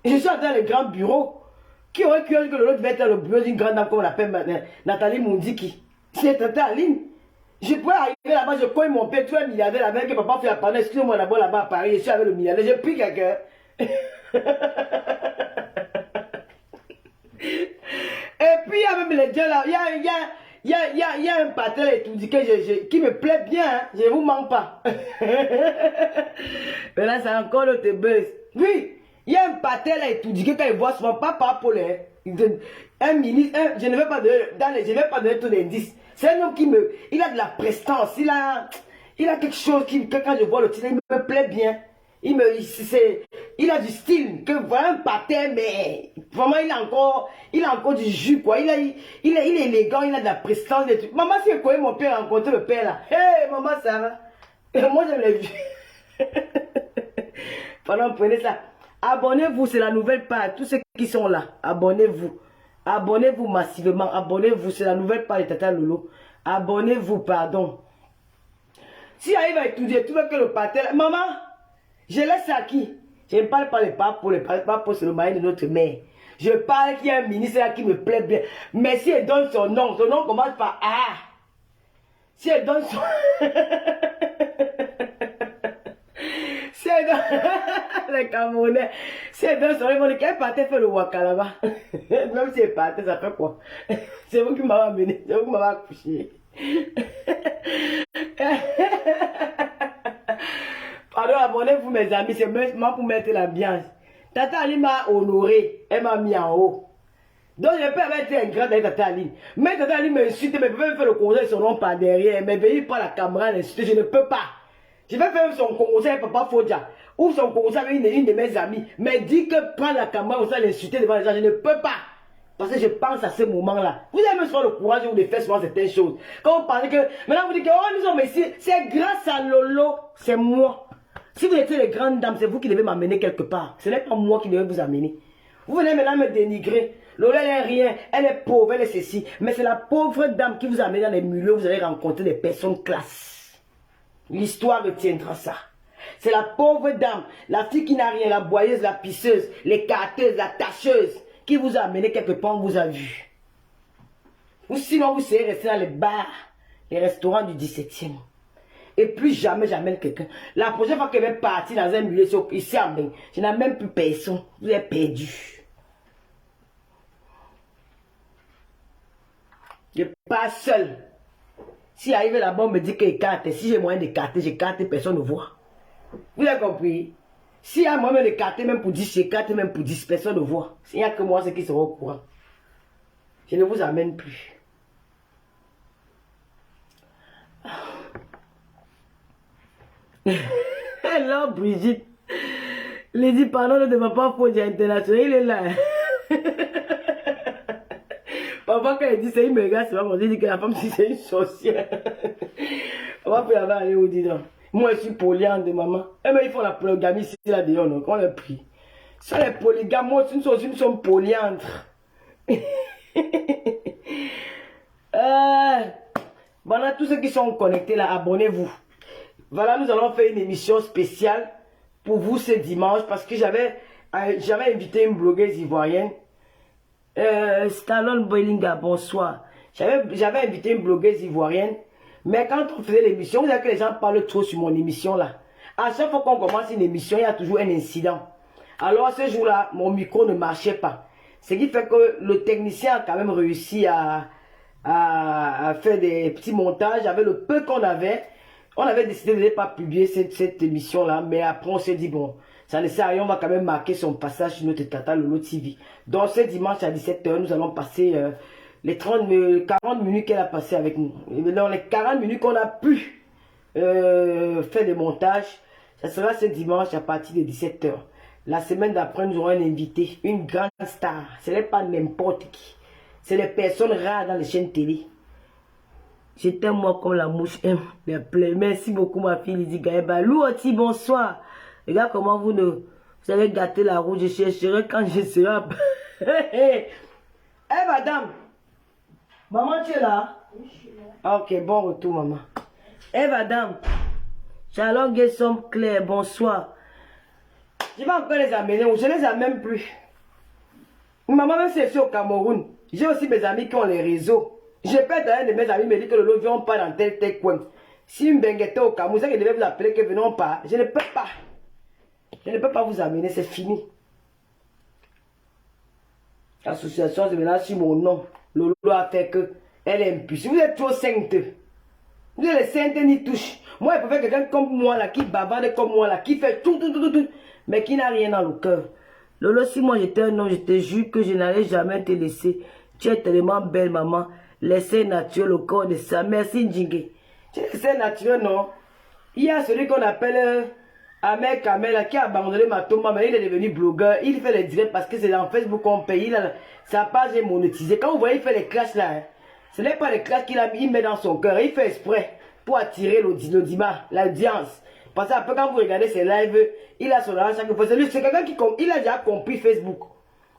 Et je suis dans le grand bureau. Qui aurait cru que l'autre devait être le bureau d'une grande dame comme on l'appelle Nathalie Moundiki. C'est Tata Aline. Je pourrais arriver là-bas, je cogne mon père, tu es un milliardaire là-bas, que papa fait apprendre, excusez-moi là-bas à Paris, je suis avec le milliardaire, j'ai pris quelqu'un. Et puis il y a même les gens là, il y a un patin et tout dit que qui me plaît bien, hein, je ne vous manque pas. Mais là c'est encore l'autre buzz. Oui, il y a un patin là et tout dit que quand il voit souvent papa pour les un ministre, je ne vais pas donner tout l'indice. C'est un homme il a de la prestance, il a quelque chose qui, quand je vois le titre, il me plaît bien. Il a du style, que voilà un patin, mais vraiment il a encore du jus, quoi. Il est élégant, il a de la prestance. Des trucs. Maman, si elle connaît mon père, rencontrer le père là. Hé, maman, ça va. Et moi, je l'ai vu. Pendant, prenez ça. Abonnez-vous, c'est la nouvelle page. Tous ceux qui sont là, abonnez-vous. Abonnez-vous massivement. Abonnez-vous, c'est la nouvelle page de Tata Lolo. Abonnez-vous, pardon. Si arrive à étudier, tu veux que le partenaire... Maman, je laisse à qui? Je ne parle pas les papes, c'est le mari de notre mère. Je parle qu'il y a un ministre là qui me plaît bien. Mais si elle donne son nom commence par A. Si elle donne son... si elle donne... les Camerounais. Si elle donne son nom, ils vont dire qu'elle partait faire le waka là-bas. Même si elle partait, ça fait quoi? C'est vous qui m'avez amené. C'est vous qui m'avez accouché. Pardon, abonnez-vous mes amis, c'est moi pour mettre l'ambiance. Tata Ali m'a honoré, elle m'a mis en haut. Donc je peux être un grand avec Tata Ali. Mais Tata Ali m'insulte, mais je peux faire le conseil son nom par derrière. Mais venir par la caméra l'insulter, je ne peux pas. Je vais faire son conseil avec Papa Fodja. Ou son conseil avec une de mes amies. Mais dit que prendre la caméra ou ça l'insulter devant les gens, je ne peux pas. Parce que je pense à ce moment-là. Vous avez même souvent le courage de faire souvent certaines choses. Quand vous parlez que... Maintenant vous dites que, oh nous sommes ici, c'est grâce à Lolo, c'est moi. Si vous étiez les grandes dames, c'est vous qui devez m'amener quelque part. Ce n'est pas moi qui devais vous amener. Vous venez maintenant me dénigrer. Lola, elle est rien, elle est pauvre, elle est ceci. Mais c'est la pauvre dame qui vous a amené dans les milieux où vous allez rencontrer des personnes classe. L'histoire retiendra ça. C'est la pauvre dame, la fille qui n'a rien, la boyeuse, la pisseuse, les carteuses, la tâcheuse, qui vous a amené quelque part, on vous a vu. Ou sinon, vous serez resté dans les bars, les restaurants du 17e. Et plus jamais j'amène quelqu'un. La prochaine fois que je vais partir dans un milieu ici à Mbeng, je n'ai même plus personne. Vous êtes perdu. Je pars seul. Si arrive là-bas, on me dit que j'écarte. Si j'ai moyen d'écarter, j'écarte, personne ne voit. Vous avez compris? Si y a moyen d'écarter, même pour 10, j'écarte, même pour 10, personne ne voit. S'il n'y a que moi, c'est qui seront au courant. Je ne vous amène plus. Alors Brigitte, Lady pardon de Papa Fodja International, il est là. Papa quand il dit ça, il me regarde, c'est pas pour dire que la femme c'est une sorcière. Papa peut avoir aller où dit donc. Moi je suis polyandre maman. Eh mais il faut la polygamie ici là dehors, non? Qu'on l'a pris. Ça les polygames, moi nous sommes polyandres. Voilà tous ceux qui sont connectés là, abonnez-vous. Voilà, nous allons faire une émission spéciale pour vous ce dimanche parce que j'avais invité une blogueuse ivoirienne. Stallone Boilinga, bonsoir. J'avais invité une blogueuse ivoirienne, mais quand on faisait l'émission, vous savez que les gens parlent trop sur mon émission là. À chaque fois qu'on commence une émission, il y a toujours un incident. Alors ce jour-là, mon micro ne marchait pas. Ce qui fait que le technicien a quand même réussi à faire des petits montages avec le peu qu'on avait. On avait décidé de ne pas publier cette émission-là, mais après on s'est dit, bon, ça ne sert à rien, on va quand même marquer son passage sur notre Tata Lolo TV. Donc ce dimanche à 17 h, nous allons passer les 40 minutes qu'elle a passé avec nous. Et dans les 40 minutes qu'on a pu faire des montages, ça sera ce dimanche à partir de 17 h. La semaine d'après, nous aurons un invité, une grande star. Ce n'est pas n'importe qui. C'est les personnes rares dans les chaînes télé. Je t'aime moi comme la mouche aime les plaies. Merci beaucoup ma fille Lydie Gaëba. Louoti, bonsoir. Regarde comment vous allez gâter la roue. Je chercherai quand je serai. Hey madame. Maman tu es là? Oui, je suis là. Ok, bon retour maman. Hey madame. Shalom Gessom Claire, bonsoir. Je vais encore les amener. Je ne les amène plus. Maman même si je suis au Cameroun. J'ai aussi mes amis qui ont les réseaux. Je peux être un de mes amis me dit que le lobby on part dans tel coin. Si une benguette au Cameroun, c'est que je devais vous appeler que venons pas. Je ne peux pas. Je ne peux pas vous amener, c'est fini. L'association se mélange sur mon nom. Lolo a fait que elle est impulsive. Vous êtes trop sainte. Vous êtes les saintes ni touche. Moi, je préfère quelqu'un comme moi là, qui bavarde comme moi là, qui fait tout, mais qui n'a rien dans le cœur. Lolo, si moi j'étais un homme, je te jure que je n'allais jamais te laisser. Tu es tellement belle, maman. L'essai naturel au corps de ça. Merci, Ndjingé. Tu es l'essai naturel, non? Il y a celui qu'on appelle Ahmed Kamel qui a abandonné ma tombe, mais il est devenu blogueur. Il fait les directs parce que c'est dans Facebook qu'on paye. Sa page est monétisée. Quand vous voyez, il fait les classes là. Hein, ce n'est pas les classes qu'il met dans son cœur. Il fait exprès pour attirer l'audience. Parce qu'après, quand vous regardez ses lives, il a son argent chaque fois. C'est quelqu'un qui il a déjà compris Facebook.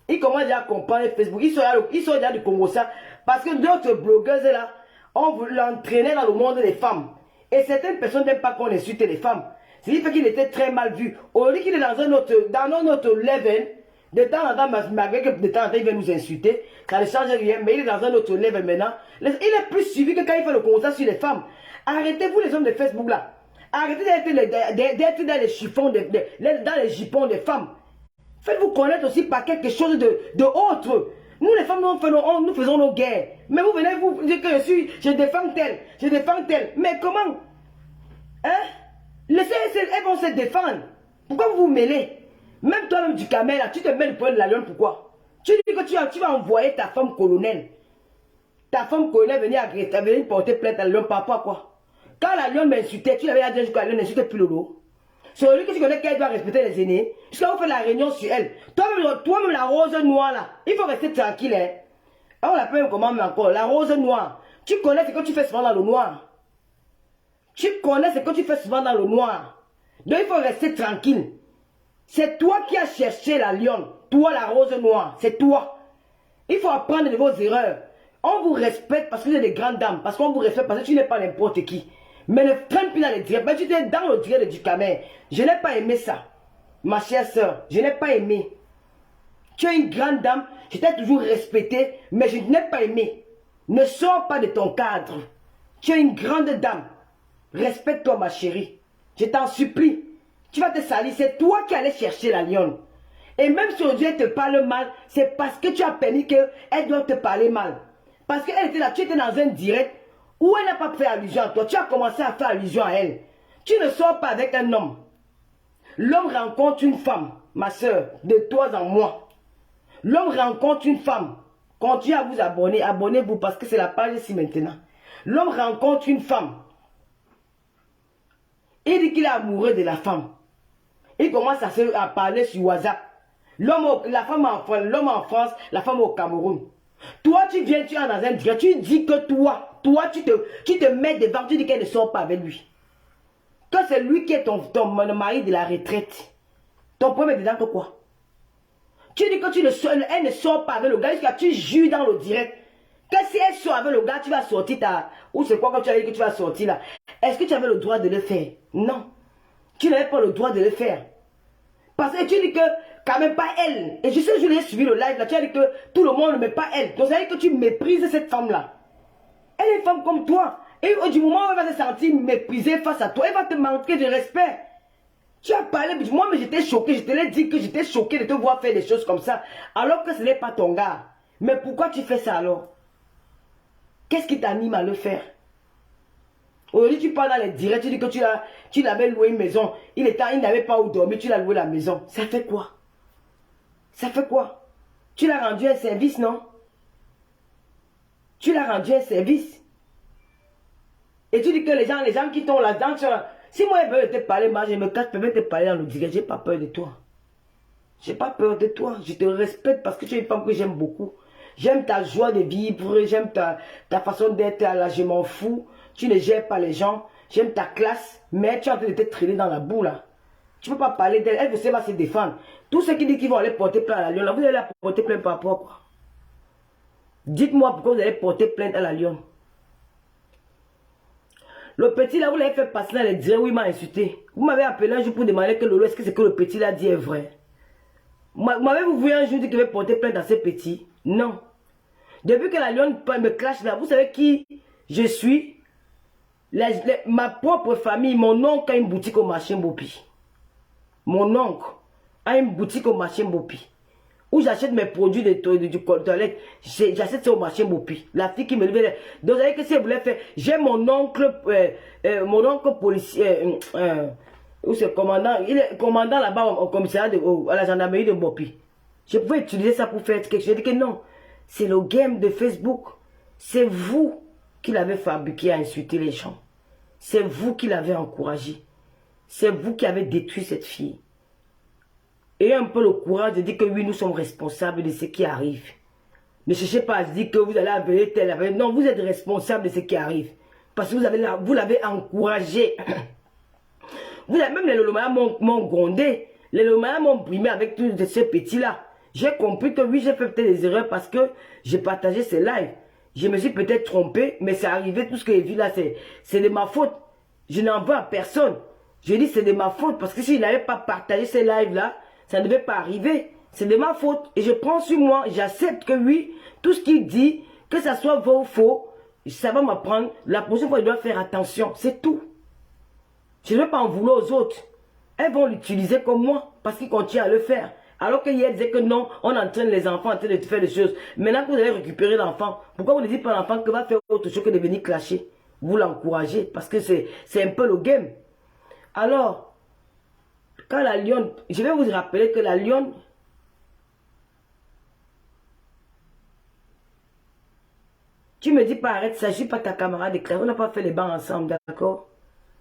Il commence déjà à comprendre Facebook. Ils sont déjà du Congo ça. Parce que d'autres blogueuses là, On veut l'entraîner dans le monde des femmes. Et certaines personnes n'aiment pas qu'on insulte les femmes. C'est-à-dire qu'il était très mal vu. Au lieu qu'il est dans un autre level, de temps en temps, malgré que de temps en temps, il va nous insulter, ça ne change rien, mais il est dans un autre level maintenant. Il est plus suivi que quand il fait le constat sur les femmes. Arrêtez-vous les hommes de Facebook là. Arrêtez d'être dans les chiffons, dans les jupons des femmes. Faites-vous connaître aussi par quelque chose de autre. Nous les femmes, nous faisons nos guerres. Mais vous venez vous dire que je défends tel, je défends tel. Mais comment? Hein? Elles vont se défendre. Pourquoi vous vous mêlez? Même toi-même du camel, là, tu te mets le poing de la lionne, pourquoi? Tu dis que tu vas envoyer ta femme colonel. Ta femme colonel venir porter plainte à la lionne par rapport à quoi? Quand la lionne m'insultait, tu l'avais dit que la lionne n'insultait plus le dos. C'est celui que tu connais qu'elle doit respecter les aînés. Jusqu'à vous faire la réunion sur elle. Toi-même la rose noire là, il faut rester tranquille. Hein? On l'appelle comment encore? La rose noire. Tu connais ce que tu fais souvent dans le noir. Tu connais ce que tu fais souvent dans le noir. Donc il faut rester tranquille. C'est toi qui as cherché la lionne. Toi la rose noire. C'est toi. Il faut apprendre de vos erreurs. On vous respecte parce que vous êtes des grandes dames. Parce qu'on vous respecte parce que tu n'es pas n'importe qui. Mais ne traîne plus dans les directs. Mais tu es dans le direct du Camer. Je n'ai pas aimé ça. Ma chère soeur, je n'ai pas aimé. Tu es une grande dame. Je t'ai toujours respecté. Mais je n'ai pas aimé. Ne sors pas de ton cadre. Tu es une grande dame. Respecte-toi ma chérie. Je t'en supplie. Tu vas te salir. C'est toi qui allais chercher la lionne. Et même si aujourd'hui elle te parle mal, c'est parce que tu as permis qu'elle doit te parler mal. Parce qu'elle était là, tu étais dans un direct où elle n'a pas fait allusion à toi. Tu as commencé à faire allusion à elle. Tu ne sors pas avec un homme. L'homme rencontre une femme, ma soeur, de toi en moi. L'homme rencontre une femme. Continuez à vous abonner. Abonnez-vous parce que c'est la page ici maintenant. L'homme rencontre une femme. Il dit qu'il est amoureux de la femme. Il commence à parler sur WhatsApp. La femme en France, l'homme en France, la femme au Cameroun. Toi, tu viens, tu es dans un direct, tu dis que toi, tu te mets devant, tu dis qu'elle ne sort pas avec lui. Que c'est lui qui est ton mari de la retraite. Ton premier dedans que quoi? Tu dis que elle ne sort pas avec le gars, jusqu'à tu jures dans le direct. Que si elle sort avec le gars, tu vas sortir ta... Ou c'est quoi quand tu as dit que tu vas sortir là? Est-ce que tu avais le droit de le faire? Non. Tu n'avais pas le droit de le faire. Parce que tu dis que quand même pas elle. Et je sais que je l'ai suivi le live là. Tu as dit que tout le monde ne met pas elle. Donc ça veut dire que tu méprises cette femme là. Elle est une femme comme toi. Et du moment où elle va se sentir méprisée face à toi, elle va te manquer de respect. Tu as parlé, moi mais j'étais choqué. Je te l'ai dit que j'étais choqué de te voir faire des choses comme ça. Alors que ce n'est pas ton gars. Mais pourquoi tu fais ça alors? Qu'est-ce qui t'anime à le faire? Aujourd'hui, tu pars dans les directs, tu dis que tu l'avais loué une maison. Il n'avait pas où dormir, tu l'as loué la maison. Ça fait quoi? Ça fait quoi? Tu l'as rendu un service, non? Tu l'as rendu un service. Et tu dis que les gens qui t'ont là-dedans, si moi, je veux te parler, moi, je me cache, je peux te parler dans le direct. J'ai pas peur de toi. J'ai pas peur de toi. Je te respecte parce que tu es une femme que j'aime beaucoup. J'aime ta joie de vivre, j'aime ta façon d'être là, je m'en fous. Tu ne gères pas les gens, j'aime ta classe, mais tu es en train de te traîner dans la boue là. Tu ne peux pas parler d'elle, elle va se défendre. Tous ceux qui disent qu'ils vont aller porter plainte à la lionne, là, vous allez la porter plainte par rapport à quoi? Dites-moi pourquoi vous allez porter plainte à la lionne. Le petit là, vous l'avez fait passer dans les directs où il m'a insulté. Vous m'avez appelé un jour pour demander que Lolo, est-ce que c'est que le petit là dit est vrai? M'avez-vous vu un jour dire qu'il va porter plainte à ce petit? Non. Depuis que la lionne me clash là, vous savez qui je suis? Ma propre famille, mon oncle a une boutique au marché Mbopi. Mon oncle a une boutique au marché Mbopi. Où j'achète mes produits de toilette. J'achète ça au marché Mbopi. La fille qui me levait. Donc, vous savez que si elle voulait faire. J'ai mon oncle policier. Où c'est commandant. Il est commandant là-bas au commissariat à la gendarmerie de Mbopi. Je pouvais utiliser ça pour faire quelque chose. Je dis que non. C'est le game de Facebook. C'est vous qui l'avez fabriqué à insulter les gens. C'est vous qui l'avez encouragé. C'est vous qui avez détruit cette fille. Ayez un peu le courage de dire que oui, nous sommes responsables de ce qui arrive. Ne cherchez pas à se dire que vous allez appeler tel. Non, vous êtes responsable de ce qui arrive. Parce que vous l'avez encouragé. Même les Lolomaya m'ont grondé. Les Lolomaya m'ont brimé avec tous ces petits-là. J'ai compris que oui, j'ai fait peut-être des erreurs parce que j'ai partagé ces lives. Je me suis peut-être trompé, mais c'est arrivé, tout ce que j'ai vu là, c'est de ma faute. Je n'en veux à personne. Je dis c'est de ma faute, parce que s'il n'avait pas partagé ces lives-là, ça ne devait pas arriver. C'est de ma faute. Et je prends sur moi, j'accepte que oui, tout ce qu'il dit, que ça soit vrai ou faux, ça va m'apprendre. La prochaine fois, je dois faire attention. C'est tout. Je ne vais pas en vouloir aux autres. Elles vont l'utiliser comme moi, parce qu'ils continuent à le faire. Alors qu'hier, elle disait que non, on entraîne les enfants en train de faire des choses. Maintenant que vous avez récupéré l'enfant, pourquoi vous ne dites pas à l'enfant que va faire autre chose que de venir clasher? Vous l'encouragez, parce que c'est un peu le game. Alors, quand la lionne, je vais vous rappeler que la lionne, tu me dis pas arrête ça, je ne suis pas ta camarade de classe, on n'a pas fait les bancs ensemble, d'accord?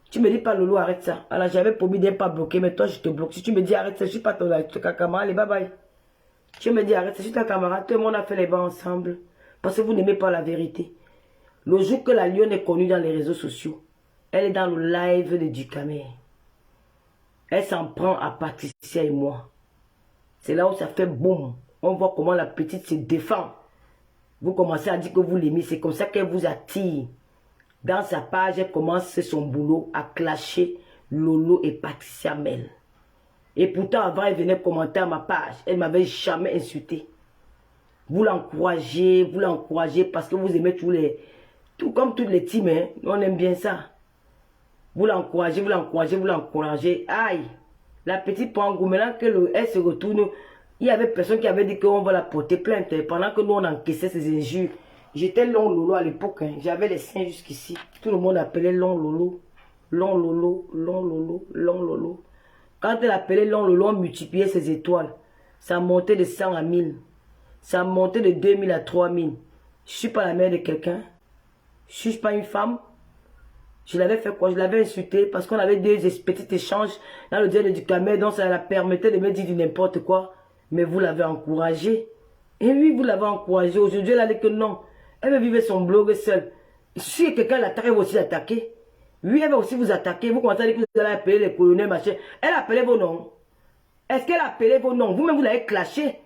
Tu me dis pas Lolo arrête ça. Alors j'avais promis de ne pas bloquer, mais toi je te bloque. Si tu me dis arrête ça, je ne suis pas ta camarade, allez bye bye. Tu me dis arrête ça, je suis ta camarade, tout le monde a fait les bancs ensemble. Parce que vous n'aimez pas la vérité. Le jour que la lionne est connue dans les réseaux sociaux, elle est dans le live de Ducamé. Elle s'en prend à Patricia et moi. C'est là où ça fait boum. On voit comment la petite se défend. Vous commencez à dire que vous l'aimez, c'est comme ça qu'elle vous attire. Dans sa page, elle commence son boulot à clasher Lolo et Patricia Mel. Et pourtant, avant, elle venait commenter à ma page. Elle ne m'avait jamais insulté. Vous l'encouragez parce que vous aimez tous les... Tout comme toutes les teams, hein, on aime bien ça. Vous l'encouragez. Aïe, la petite Pangou, maintenant que elle se retourne, il y avait personne qui avait dit qu'on va la porter plainte. Pendant que nous, on encaissait ces injures. J'étais long Lolo à l'époque, hein. J'avais les seins jusqu'ici. Tout le monde appelait long Lolo. Long Lolo, long Lolo, long Lolo. Quand elle appelait long Lolo, on multipliait ses étoiles. Ça montait de 100 à 1000. Ça montait de 2000 à 3000. Je ne suis pas la mère de quelqu'un. Je ne suis pas une femme. Je l'avais fait quoi? Je l'avais insulté parce qu'on avait deux petits échanges dans le dialogue du Camer, donc ça la permettait de me dire du n'importe quoi. Mais vous l'avez encouragé. Et oui, vous l'avez encouragé. Aujourd'hui, elle a dit que non. Elle veut vivre son blog seule. Si quelqu'un l'attaque, elle va aussi l'attaquer. Oui, elle va aussi vous attaquer. Vous commencez à dire que vous allez appeler les colonels, machin. Elle appelait vos noms. Est-ce qu'elle appelait vos noms? Vous-même, vous l'avez clashé.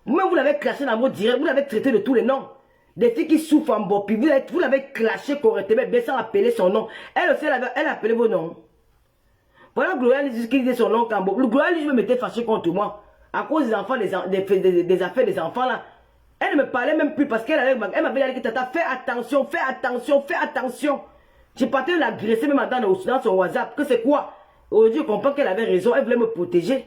Vous-même, vous l'avez clashé dans vos directs. Vous l'avez traité de tous les noms. Des filles qui souffrent en bopi. Vous l'avez clashé correctement, bien sans appeler son nom. Elle aussi, elle appelait vos noms. Voilà Gloria qui disait son nom quand Gloria, je me mettais fâché contre moi. À cause des enfants, des affaires des enfants là. Elle ne me parlait même plus parce qu'elle m'avait dit que tata, fais attention, fais attention, fais attention. J'ai parti l'agresser même dans son WhatsApp. Que c'est quoi? Aujourd'hui, je comprends qu'elle avait raison, elle voulait me protéger.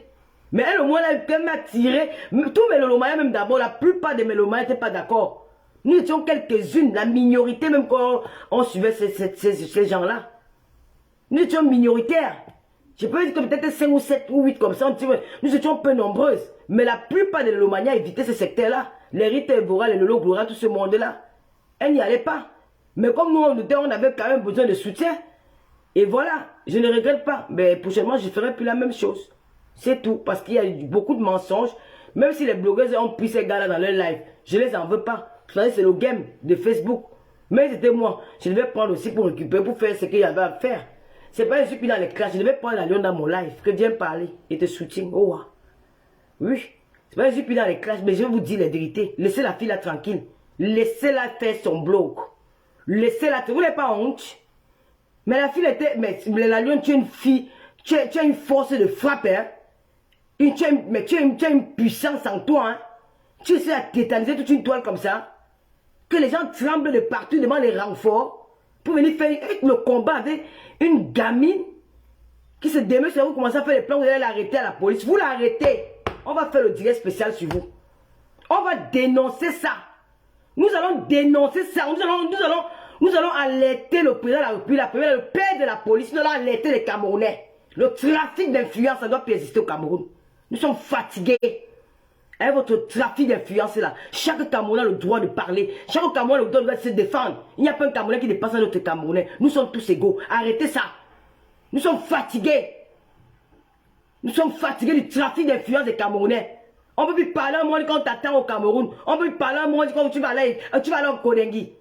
Mais elle, au moins, elle m'a tiré. Tous mes mélomanes, même d'abord, la plupart des mélomanes n'étaient pas d'accord. Nous étions quelques-unes, la minorité, même quand on suivait ces gens-là. Nous étions minoritaires. Je peux dire que peut-être 5 ou 7 ou 8 comme ça, nous étions peu nombreuses. Mais la plupart des mélomaniens évitaient ce secteur-là. Les Rita Evora, les Lolo Gloria, tout ce monde-là. Elle n'y allait pas. Mais comme nous, on avait quand même besoin de soutien. Et voilà, je ne regrette pas. Mais prochainement, je ne ferai plus la même chose. C'est tout. Parce qu'il y a beaucoup de mensonges. Même si les blogueuses ont pris ces gars-là dans leur live, je ne les en veux pas. C'est le game de Facebook. Mais c'était moi. Je devais prendre aussi pour récupérer, pour faire ce qu'il y avait à faire. C'est pas un suis dans les classes. Je devais prendre la lionne dans mon live. Que viens parler et te soutien. Oh, oui. C'est pas un suis dans les classes, mais je vais vous dire la vérité. Laissez la fille là tranquille. Laissez-la faire son blog. Laissez-la. Vous n'avez pas honte. Mais la fille était. Mais la lionne, tu es une fille. Tu as une force de frappe. Hein. Mais tu as une puissance en toi. Hein. Tu sais à tétaniser toute une toile comme ça. Que les gens tremblent de partout devant les renforts. Pour venir faire le combat avec une gamine qui se démeut, c'est vous commencez à faire les plans, vous allez l'arrêter à la police. Vous l'arrêtez. On va faire le direct spécial sur vous. On va dénoncer ça. Nous allons dénoncer ça. Nous allons alerter le président de la République, le père de la police. Nous allons alerter les Camerounais. Le trafic d'influence, ça ne doit plus exister au Cameroun. Nous sommes fatigués. Avec votre trafic d'influence là, chaque Camerounais a le droit de parler. Chaque Camerounais a le droit de se défendre. Il n'y a pas un Camerounais qui dépasse un autre Camerounais. Nous sommes tous égaux. Arrêtez ça. Nous sommes fatigués. Nous sommes fatigués du trafic d'influence des Camerounais. On ne peut plus parler un monde quand on t'attend au Cameroun. On peut plus parler un monde quand tu vas aller au Kodengui.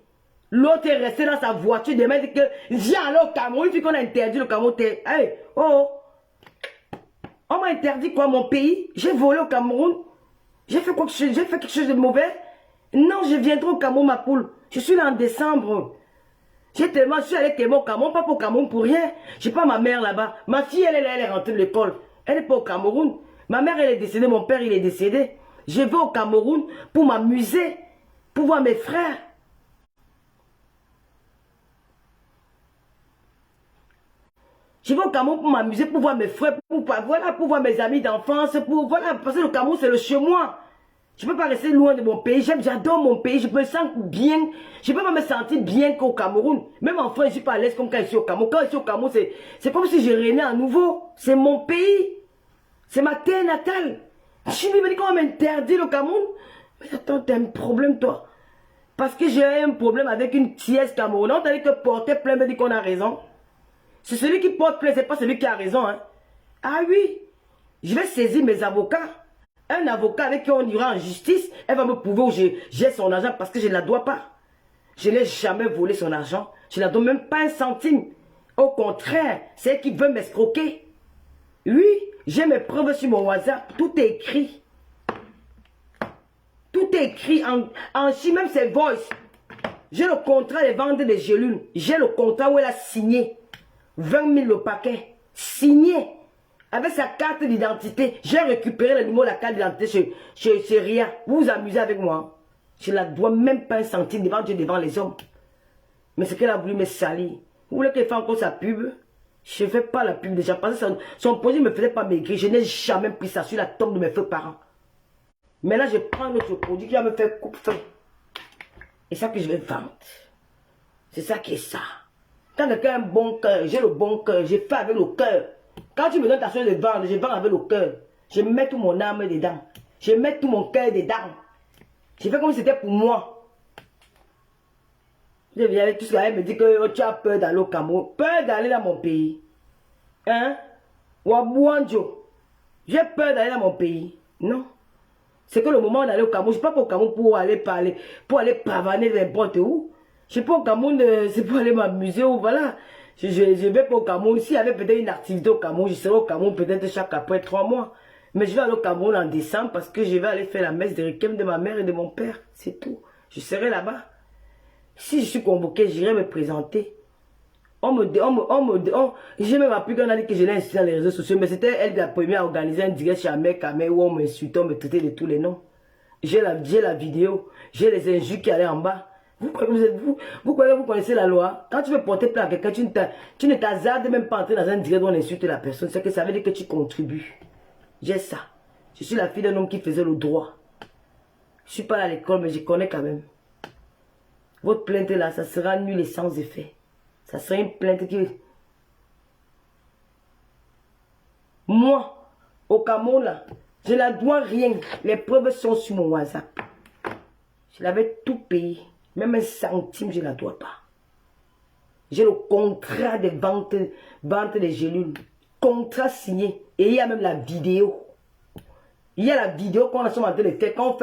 L'autre est resté dans sa voiture. Demain, dit que j'ai allé au Cameroun. Puis qu'on a interdit le Cameroun. Hey, oh. On m'a interdit quoi, mon pays? J'ai volé au Cameroun. J'ai fait quelque chose de mauvais? Non, je viendrai au Cameroun, ma poule. Je suis là en décembre. Je suis allé tellement au Cameroun, pas pour Cameroun pour rien. J'ai pas ma mère là-bas. Ma fille, elle est rentrée de l'école. Elle n'est pas au Cameroun. Ma mère, elle est décédée, mon père, il est décédé. Je vais au Cameroun pour m'amuser, pour voir mes frères. Je vais au Cameroun pour m'amuser, pour voir mes frères, pour voir mes amis d'enfance, parce que le Cameroun, c'est le chez moi. Je ne peux pas rester loin de mon pays. J'adore mon pays. Je me sens bien. Je ne peux pas me sentir bien qu'au Cameroun. Même en France, je ne suis pas à l'aise comme quand je suis au Cameroun. Quand je suis au Cameroun, c'est comme si je renais à nouveau. C'est mon pays. C'est ma terre natale. Je me dis qu'on m'interdit le Cameroun. Mais attends, t'as un problème, toi. Parce que j'ai un problème avec une tièce camerounaise. On t'a dit que porter plainte me dit qu'on a raison. C'est celui qui porte plainte, c'est pas celui qui a raison. Hein. Ah oui. Je vais saisir mes avocats. Un avocat avec qui on ira en justice, elle va me prouver où j'ai son argent parce que je ne la dois pas. Je n'ai jamais volé son argent. Je ne la donne même pas un centime. Au contraire, c'est elle qui veut m'escroquer. Oui, j'ai mes preuves sur mon WhatsApp. Tout est écrit. Tout est écrit en Chine, même ses voice. J'ai le contrat de vente des gélules. J'ai le contrat où elle a signé. 20 000 le paquet. Signé. Avec sa carte d'identité, j'ai récupéré le numéro de la carte d'identité chez Ria. Vous vous amusez avec moi. Je ne la dois même pas un centime devant Dieu, devant les hommes. Mais c'est qu'elle a voulu me salir. Vous voulez qu'elle fasse encore sa pub? Je ne fais pas la pub déjà. Parce que son projet ne me faisait pas maigrir. Je n'ai jamais pris ça sur la tombe de mes feux parents. Mais là, je prends notre produit qui va me faire coupe-feu. Et ça que je vais vendre. C'est ça qui est ça. Quand quelqu'un a un bon cœur, j'ai le bon cœur, j'ai fait avec le cœur. Quand tu me donnes ta chose de vendre, je vends avec le cœur. Je mets tout mon âme dedans. Je mets tout mon cœur dedans. Je fais comme si c'était pour moi. Je viens avec tout ce qu'elle me dit que tu as peur d'aller au Cameroun. Peur d'aller dans mon pays. Hein? Wabouanjo. J'ai peur d'aller dans mon pays. Non. C'est que le moment d'aller au Cameroun, je ne suis pas au Cameroun pour aller parler, pour aller pavaner n'importe où. Je ne suis pas au Cameroun, c'est pour aller m'amuser ou voilà. Je vais pas au Cameroun. S'il y avait peut-être une activité au Cameroun, je serai au Cameroun peut-être chaque après 3 mois. Mais je vais aller au Cameroun en décembre parce que je vais aller faire la messe de requiem de ma mère et de mon père. C'est tout. Je serai là-bas. Si je suis convoqué, j'irai me présenter. J'ai même appris qu'on a dit que je l'ai insulté dans les réseaux sociaux, mais c'était elle la première à organiser un direct chez Amer Kamé où on m'insultait, on me traitait de tous les noms. J'ai la vidéo, j'ai les injures qui allaient en bas. Vous croyez que vous connaissez la loi? Quand tu veux porter plainte à quelqu'un, tu ne t'hasardes même pas entrer dans un direct où on insulte la personne. C'est que ça veut dire que tu contribues. J'ai ça. Je suis la fille d'un homme qui faisait le droit. Je ne suis pas à l'école, mais je connais quand même. Votre plainte là, ça sera nul et sans effet. Ça sera une plainte qui... Moi, au Cameroun là, je ne la dois rien. Les preuves sont sur mon WhatsApp. Je l'avais tout payé. Même un centime, je ne la dois pas. J'ai le contrat de vente des gélules. Contrat signé. Et il y a même la vidéo. Il y a la vidéo qu'on a en train de faire. Quand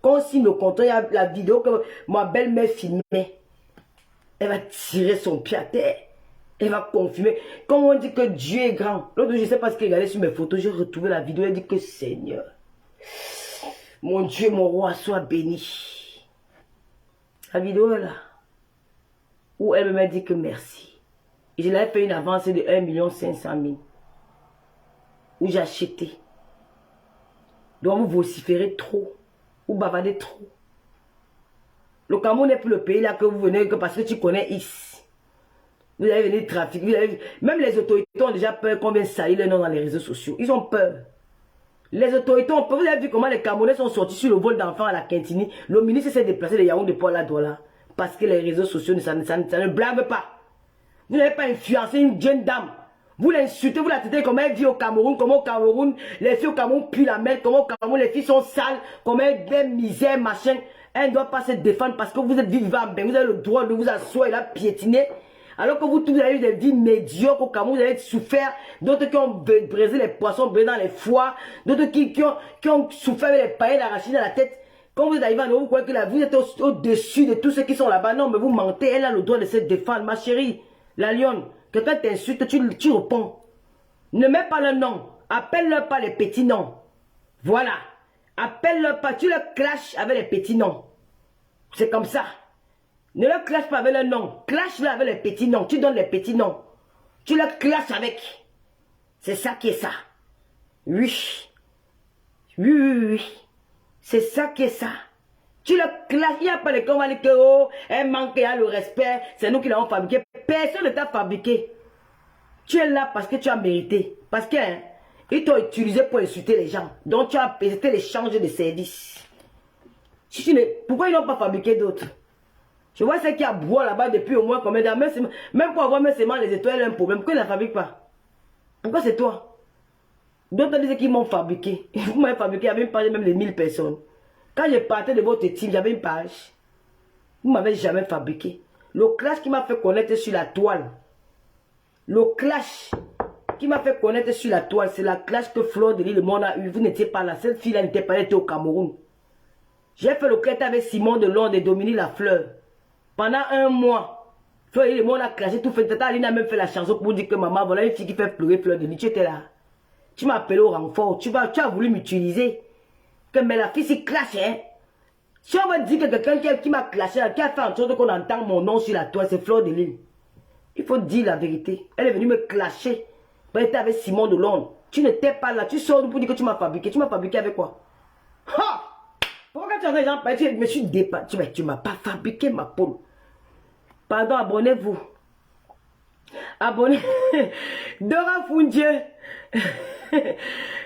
on signe le contrat, il y a la vidéo que ma belle-mère filmait. Elle va tirer son pied à terre. Elle va confirmer. Comme on dit que Dieu est grand. L'autre jour, je ne sais pas ce qu'il regardait sur mes photos. J'ai retrouvé la vidéo. Elle dit que Seigneur, mon Dieu, mon roi, soit béni. La vidéo est là. Où elle m'a dit que merci. Et je l'avais fait une avance de 1 500 000. Où j'ai acheté. Donc vous vociférez trop. Vous bavardez trop. Le Cameroun n'est plus le pays là que vous venez que parce que tu connais X. Vous allez venir trafiquer. Même les autorités ont déjà peur qu'on vienne salir les noms dans les réseaux sociaux. Ils ont peur. Les autorités ont peur. Vous avez vu comment les Camerounais sont sortis sur le vol d'enfants à la Quintini. Le ministre s'est déplacé de Yaoundé pour la Douala. Parce que les réseaux sociaux, ça ne blâme pas. Vous n'avez pas influencé une jeune dame. Vous l'insultez, vous la traitez comme elle vit au Cameroun, comme au Cameroun, les filles au Cameroun puent la merde, comme au Cameroun, les filles sont sales, comme elles des misères, machin. Elle ne doit pas se défendre parce que vous êtes vivant, ben vous avez le droit de vous asseoir et la piétiner. Alors que vous tous, vous avez eu des vies médiocres au Cameroun, vous avez souffert, d'autres qui ont brisé les poissons, brisé dans les foies, d'autres qui ont souffert avec les paillettes d'arachide dans la tête. Quand vous êtes arrivé à nous, vous croyez que vous êtes au-dessus de tous ceux qui sont là-bas. Non, mais vous mentez, elle a le droit de se défendre, ma chérie, la lionne. Quelqu'un t'insulte, tu réponds. Ne mets pas le nom. Appelle-leur pas les petits noms. Voilà. Appelle-leur pas. Tu leur clashes avec les petits noms. C'est comme ça. Ne le clash pas avec le nom. Clash-le avec les petits noms. Tu donnes les petits noms. Tu le clashes avec. C'est ça qui est ça. Oui. Oui. C'est ça qui est ça. Tu le clashes. Il n'y a pas de qu'on va dire que oh, elle manque, il y a le respect. C'est nous qui l'avons fabriqué. Personne ne t'a fabriqué. Tu es là parce que tu as mérité. Parce que hein, ils t'ont utilisé pour insulter les gens. Donc tu as hésité les changer de service. Si tu pourquoi ils n'ont pas fabriqué d'autres? Je vois ceux qui a bois là-bas depuis au moins combien d'années. Même pour avoir mes semences, les étoiles, il y a un problème. Pourquoi ils ne la fabriquent pas? Pourquoi c'est toi? D'autres disent qu'ils m'ont fabriqué. Vous m'avez fabriqué, il y avait une page même de 1000 personnes. Quand je partais de votre team, j'avais une page. Vous ne m'avez jamais fabriqué. Le clash qui m'a fait connaître sur la toile. Le clash qui m'a fait connaître sur la toile, c'est la clash que Fleur de l'île, le monde a eu. Vous n'étiez pas là. Cette fille-là n'était pas là, elle était au Cameroun. J'ai fait le clash avec Simon de Londres et Dominique Lafleur. Pendant un mois, Fleur de l'île, le monde a clashé tout fait. Tata Aline a même fait la chanson pour dire que maman, voilà une fille qui fait pleurer Fleur de l'île. Tu étais là. Tu m'as appelé au renfort. Tu as voulu m'utiliser. Mais la fille s'y clash, hein. Si on va dire que quelqu'un qui m'a clashé, qui a fait en sorte qu'on entend mon nom sur la toile, c'est Fleur de l'île. Il faut dire la vérité. Elle est venue me clasher. Elle était avec Simon de Londres. Tu n'étais pas là. Tu sors pour dire que tu m'as fabriqué. Tu m'as fabriqué avec quoi? Ha! Pourquoi tu as des gens parler? Je me suis dépassé. Tu m'as pas fabriqué, ma poule. Pardon, abonnez-vous. Abonnez. Dora Fundieu.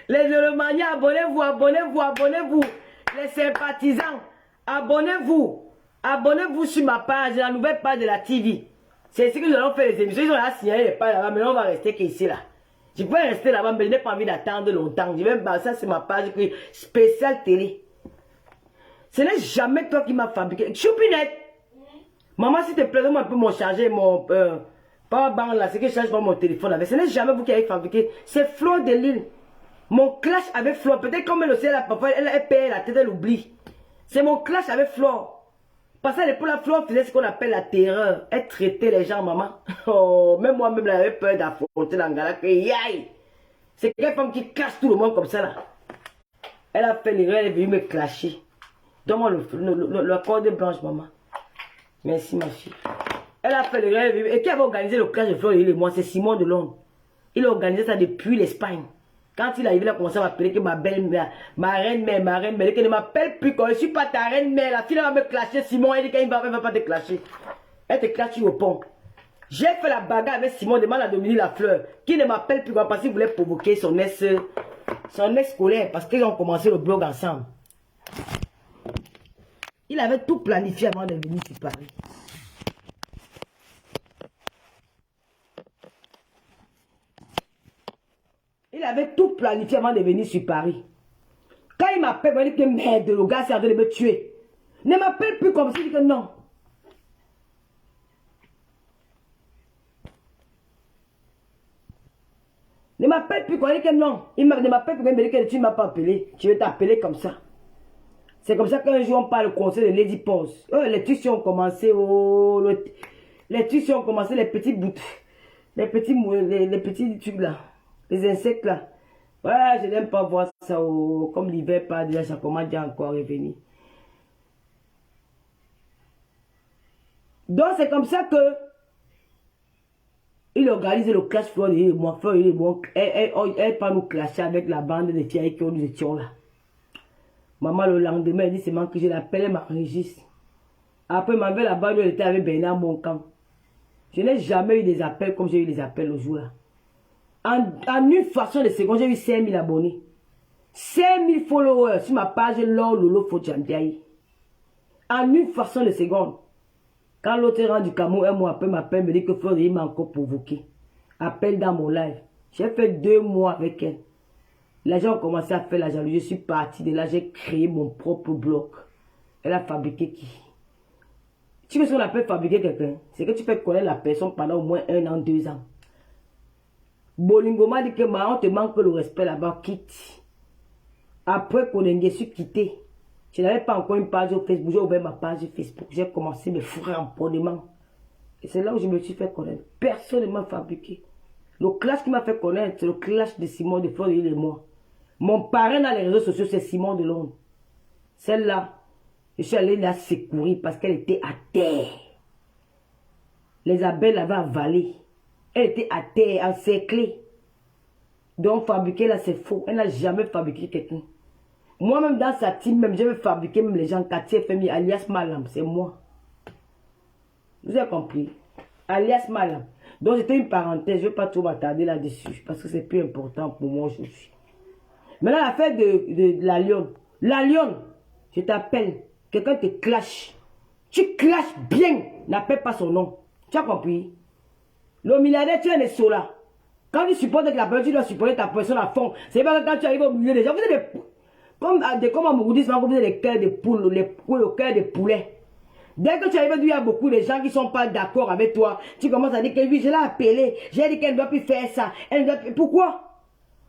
Les Euromaniens, abonnez-vous, abonnez-vous, abonnez-vous. Les sympathisants, abonnez-vous. Abonnez-vous sur ma page, la nouvelle page de la TV. C'est ce que nous allons faire les émissions. Ils ont là signalé les pages là-bas, mais on va rester qu'ici là. Je peux rester là-bas, mais je n'ai pas envie d'attendre longtemps. Je vais ça, c'est ma page spéciale télé. Ce n'est jamais toi qui m'as fabriqué. Choupinette. Maman, s'il te plaît, donne-moi un peu mon chargeur, mon powerbank là, c'est que je charge pas mon téléphone avec. Ce n'est jamais vous qui avez fabriqué. C'est Fleur de l'île. Mon clash avec Fleur. Peut-être comme elle aussi, elle paye la tête, elle oublie. C'est mon clash avec Fleur. Parce que pour la Fleur faisait ce qu'on appelle la terreur. Elle traitait les gens, maman. Oh, même moi-même, j'avais peur d'affronter l'Angala. C'est quelqu'un femme qui casse tout le monde comme ça là. Elle a fait l'erreur, elle est venue me clasher. Donne-moi le corde blanche, maman. Merci, ma fille. Elle a fait l'erreur, et qui avait organisé le clash de Fleur et moi, c'est Simon de Londres. Il a organisé ça depuis l'Espagne. Quand il est arrivé, il a commencé à m'appeler que ma belle-mère, ma reine-mère, qu'elle ne m'appelle plus quand je ne suis pas ta reine-mère. La fille va me clasher, Simon, elle dit qu'elle ne va pas te clasher. Elle te clash au pont. J'ai fait la bagarre avec Simon, demande à Dominique Lafleur, qui ne m'appelle plus parce qu'il voulait provoquer son ex-collègue, parce qu'ils ont commencé le blog ensemble. Il avait tout planifié avant de venir sur Paris. Il avait tout planifié avant de venir sur Paris. Quand il m'appelle, il dit que merde, le gars s'est en train de me tuer. Ne m'appelle plus comme ça, il dit que non. Ne m'appelle plus quand il dit que non. Il ne m'appelle plus quand il me dit que tu ne m'as pas appelé. Tu veux t'appeler comme ça. C'est comme ça qu'un jour on parle au conseil de Lady Pose. Oh, les trucs ont commencé, oh, les trucs ont commencé, les petits bouts, les petits trucs là. Les insectes là. Ouais, je n'aime pas voir ça. Oh, comme l'hiver pas déjà, ça commence déjà encore à revenir. Donc c'est comme ça que il organise le clash Fleur et moi. Elle pas nous clasher avec la bande de filles qui nous étions là. Maman le lendemain, elle dit c'est moi que je l'appelle, elle m'enregistre. Après, ma belle là-bas, elle était avec Bernard Moncan. Je n'ai jamais eu des appels comme j'ai eu des appels le jour là. En une fraction de seconde, j'ai eu 5000 abonnés. 5000 followers sur ma page Lolo Fodjambiaï. En une fraction de seconde. Quand l'autre rang du Cameroun, un mois après, m'appelle, me dit que Fleur m'a encore provoqué. Appelle dans mon live. J'ai fait 2 mois avec elle. Les gens ont commencé à faire la jalousie. Je suis parti de là, j'ai créé mon propre blog. Elle a fabriqué qui? Tu sais ce qu'on appelle fabriquer quelqu'un? C'est que tu fais connaître la personne pendant au moins 1 an, 2 ans. Bolingo m'a dit que on te manque le respect là-bas, quitte. Après Konenge, je suis quitté. Je n'avais pas encore une page au Facebook. J'ai ouvert ma page Facebook. J'ai commencé mes frais en abonnement. Et c'est là où je me suis fait connaître. Personne ne m'a fabriqué. Le clash qui m'a fait connaître, c'est le clash de Simon de Fleur et moi. Mon parrain dans les réseaux sociaux, c'est Simon de Londres. Celle-là, je suis allé la secourir parce qu'elle était à terre. Les abeilles l'avaient avalée. Elle était à terre, encerclée. Donc, fabriquer là, c'est faux. Elle n'a jamais fabriqué quelqu'un. Moi-même, dans sa team, même, je vais fabriquer même les gens. Katia FMI, alias Malam, c'est moi. Vous avez compris? Alias Malam. Donc, c'était une parenthèse. Je ne vais pas trop m'attarder là-dessus. Parce que c'est plus important pour moi aujourd'hui. Maintenant, l'affaire de la lionne. La lionne, je t'appelle. Quelqu'un te clash. Tu clashes bien. N'appelle pas son nom. Tu as compris? Le milliardaire, tu es un sola. Quand tu supportes la personne, tu dois supporter ta personne à fond. C'est pas que quand tu arrives au milieu des gens, vous êtes des, comme on vous dit, vous êtes les cœurs de poule, le cœur de poulet. Dès que tu arrives, il y a beaucoup de gens qui ne sont pas d'accord avec toi. Tu commences à dire que oui, je l'ai appelée. J'ai dit qu'elle ne doit plus faire ça. Elle doit... Pourquoi?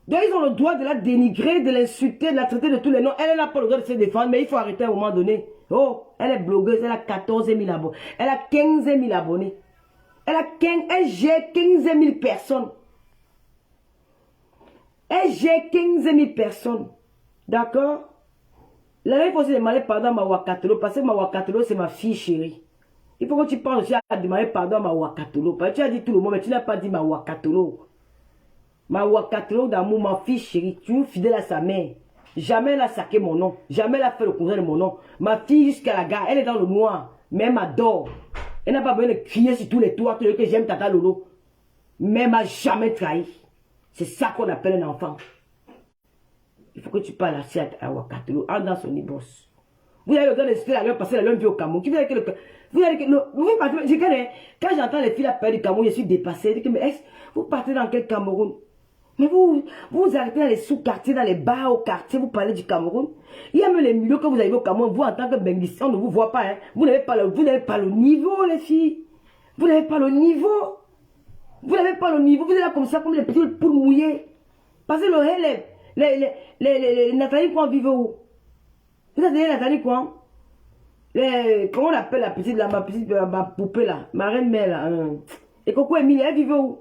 Donc ils ont le droit de la dénigrer, de l'insulter, de la traiter de tous les noms. Elle n'a pas le droit de se défendre, mais il faut arrêter à un moment donné. Oh, elle est blogueuse, elle a 14 000 abonnés. Elle a 15 000 abonnés. Elle gère 15 000 personnes. Elle gère 15 000 personnes. D'accord? Là, il faut aussi demander pardon à ma Wakatolo, parce que ma Wakatolo, c'est ma fille chérie. Il faut que tu penses aussi à demander pardon à ma Wakatolo. Parce que tu as dit tout le monde, mais tu n'as pas dit ma Wakatolo. Ma Wakatolo d'amour, ma fille chérie, tu es fidèle à sa mère. Jamais elle a saqué mon nom. Jamais elle a fait le contraire de mon nom. Ma fille, jusqu'à la gare, elle est dans le noir. Mais elle m'adore. Elle n'a pas besoin de crier sur tous les toits que j'aime Tata Lolo. Mais elle m'a jamais trahi. C'est ça qu'on appelle un enfant. Il faut que tu parles assez à Wakatolo, en dans son boss. Vous avez le droit de citer la lune parce que la lune vit au Cameroun. Qui vous avez que le... Vous avez que... Vous partez... Quand j'entends les filles à parler du Cameroun, je suis dépassé. Je dis que, mais vous partez dans quel Cameroun? Mais vous arrêtez dans les sous-quartiers, dans les bars au quartier, vous parlez du Cameroun. Il y a même les milieux que vous avez au Cameroun. Vous, en tant que Benguissi, on ne vous voit pas. Hein. Vous n'avez pas le niveau, les filles. Vous n'avez pas le niveau. Vous n'avez pas le niveau. Vous êtes là comme ça, comme les petites poules mouillées. Parce que les Nathalie Kouan vivent où? Vous avez Nathalie Kouan? Comment on appelle la petite, là, ma poupée là, ma reine-mère là. Et Coco Emilie, elle vivent où?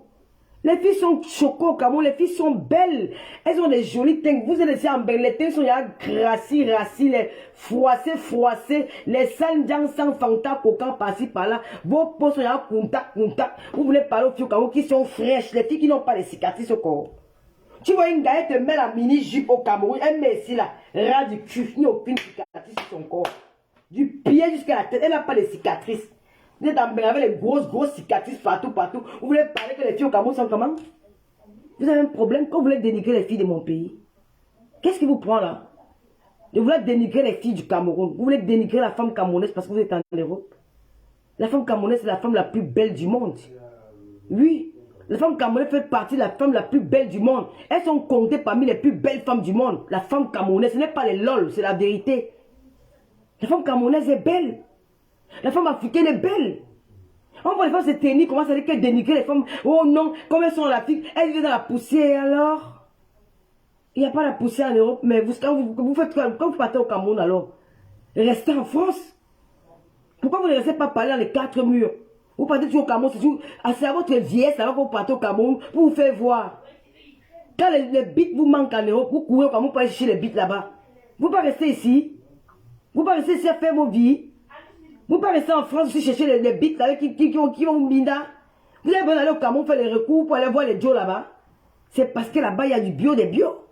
Les filles sont choquées au Cameroun, les filles sont belles. Elles ont des jolies teintes. Vous êtes ici en belle. Les teintes sont grassis, les froissés. Les sanjang sans fanta, coquin par-ci, par-là. Vos peaux sont contact. Vous voulez parler aux filles au Cameroun qui sont fraîches. Les filles qui n'ont pas de cicatrices au corps. Tu vois une gars, elle te met la mini-jupe au Cameroun. Elle met ici là, ras du cul. Il n'y a aucune cicatrice sur son corps. Du pied jusqu'à la tête. Elle n'a pas de cicatrices. Vous êtes en Bengue avec les grosses cicatrices partout. Vous voulez parler que les filles au Cameroun sont comment? Vous avez un problème quand vous voulez dénigrer les filles de mon pays. Qu'est-ce qui vous prend là? Vous voulez dénigrer les filles du Cameroun. Vous voulez dénigrer la femme camerounaise parce que vous êtes en Europe. La femme camerounaise, c'est la femme la plus belle du monde. Oui. La femme camerounaise fait partie de la femme la plus belle du monde. Elles sont comptées parmi les plus belles femmes du monde. La femme camerounaise, ce n'est pas les lol, c'est la vérité. La femme camerounaise est belle. La femme africaine est belle. On voit les femmes se tenir, comment ça dit qu'elles dénigrent les femmes. Oh non, comme elles sont en Afrique, elles vivent dans la poussière alors. Il n'y a pas la poussière en Europe, mais quand vous partez au Cameroun alors, restez en France. Pourquoi vous ne restez pas parler dans les 4 murs? Vous partez toujours au Cameroun, c'est à votre vieillesse alors que vous partez au Cameroun pour vous faire voir. Quand les bites vous manquent en Europe, vous courez au Cameroun pour aller chercher les bites là-bas. Vous ne pouvez pas rester ici. Vous ne pouvez pas rester ici à faire vos vies. Vous ne pouvez pas rester en France aussi chercher les bites qui vont vous binda. Vous avez besoin d'aller au Cameroun faire les recours pour aller voir les Joe là-bas. C'est parce que là-bas il y a du bio, des bio.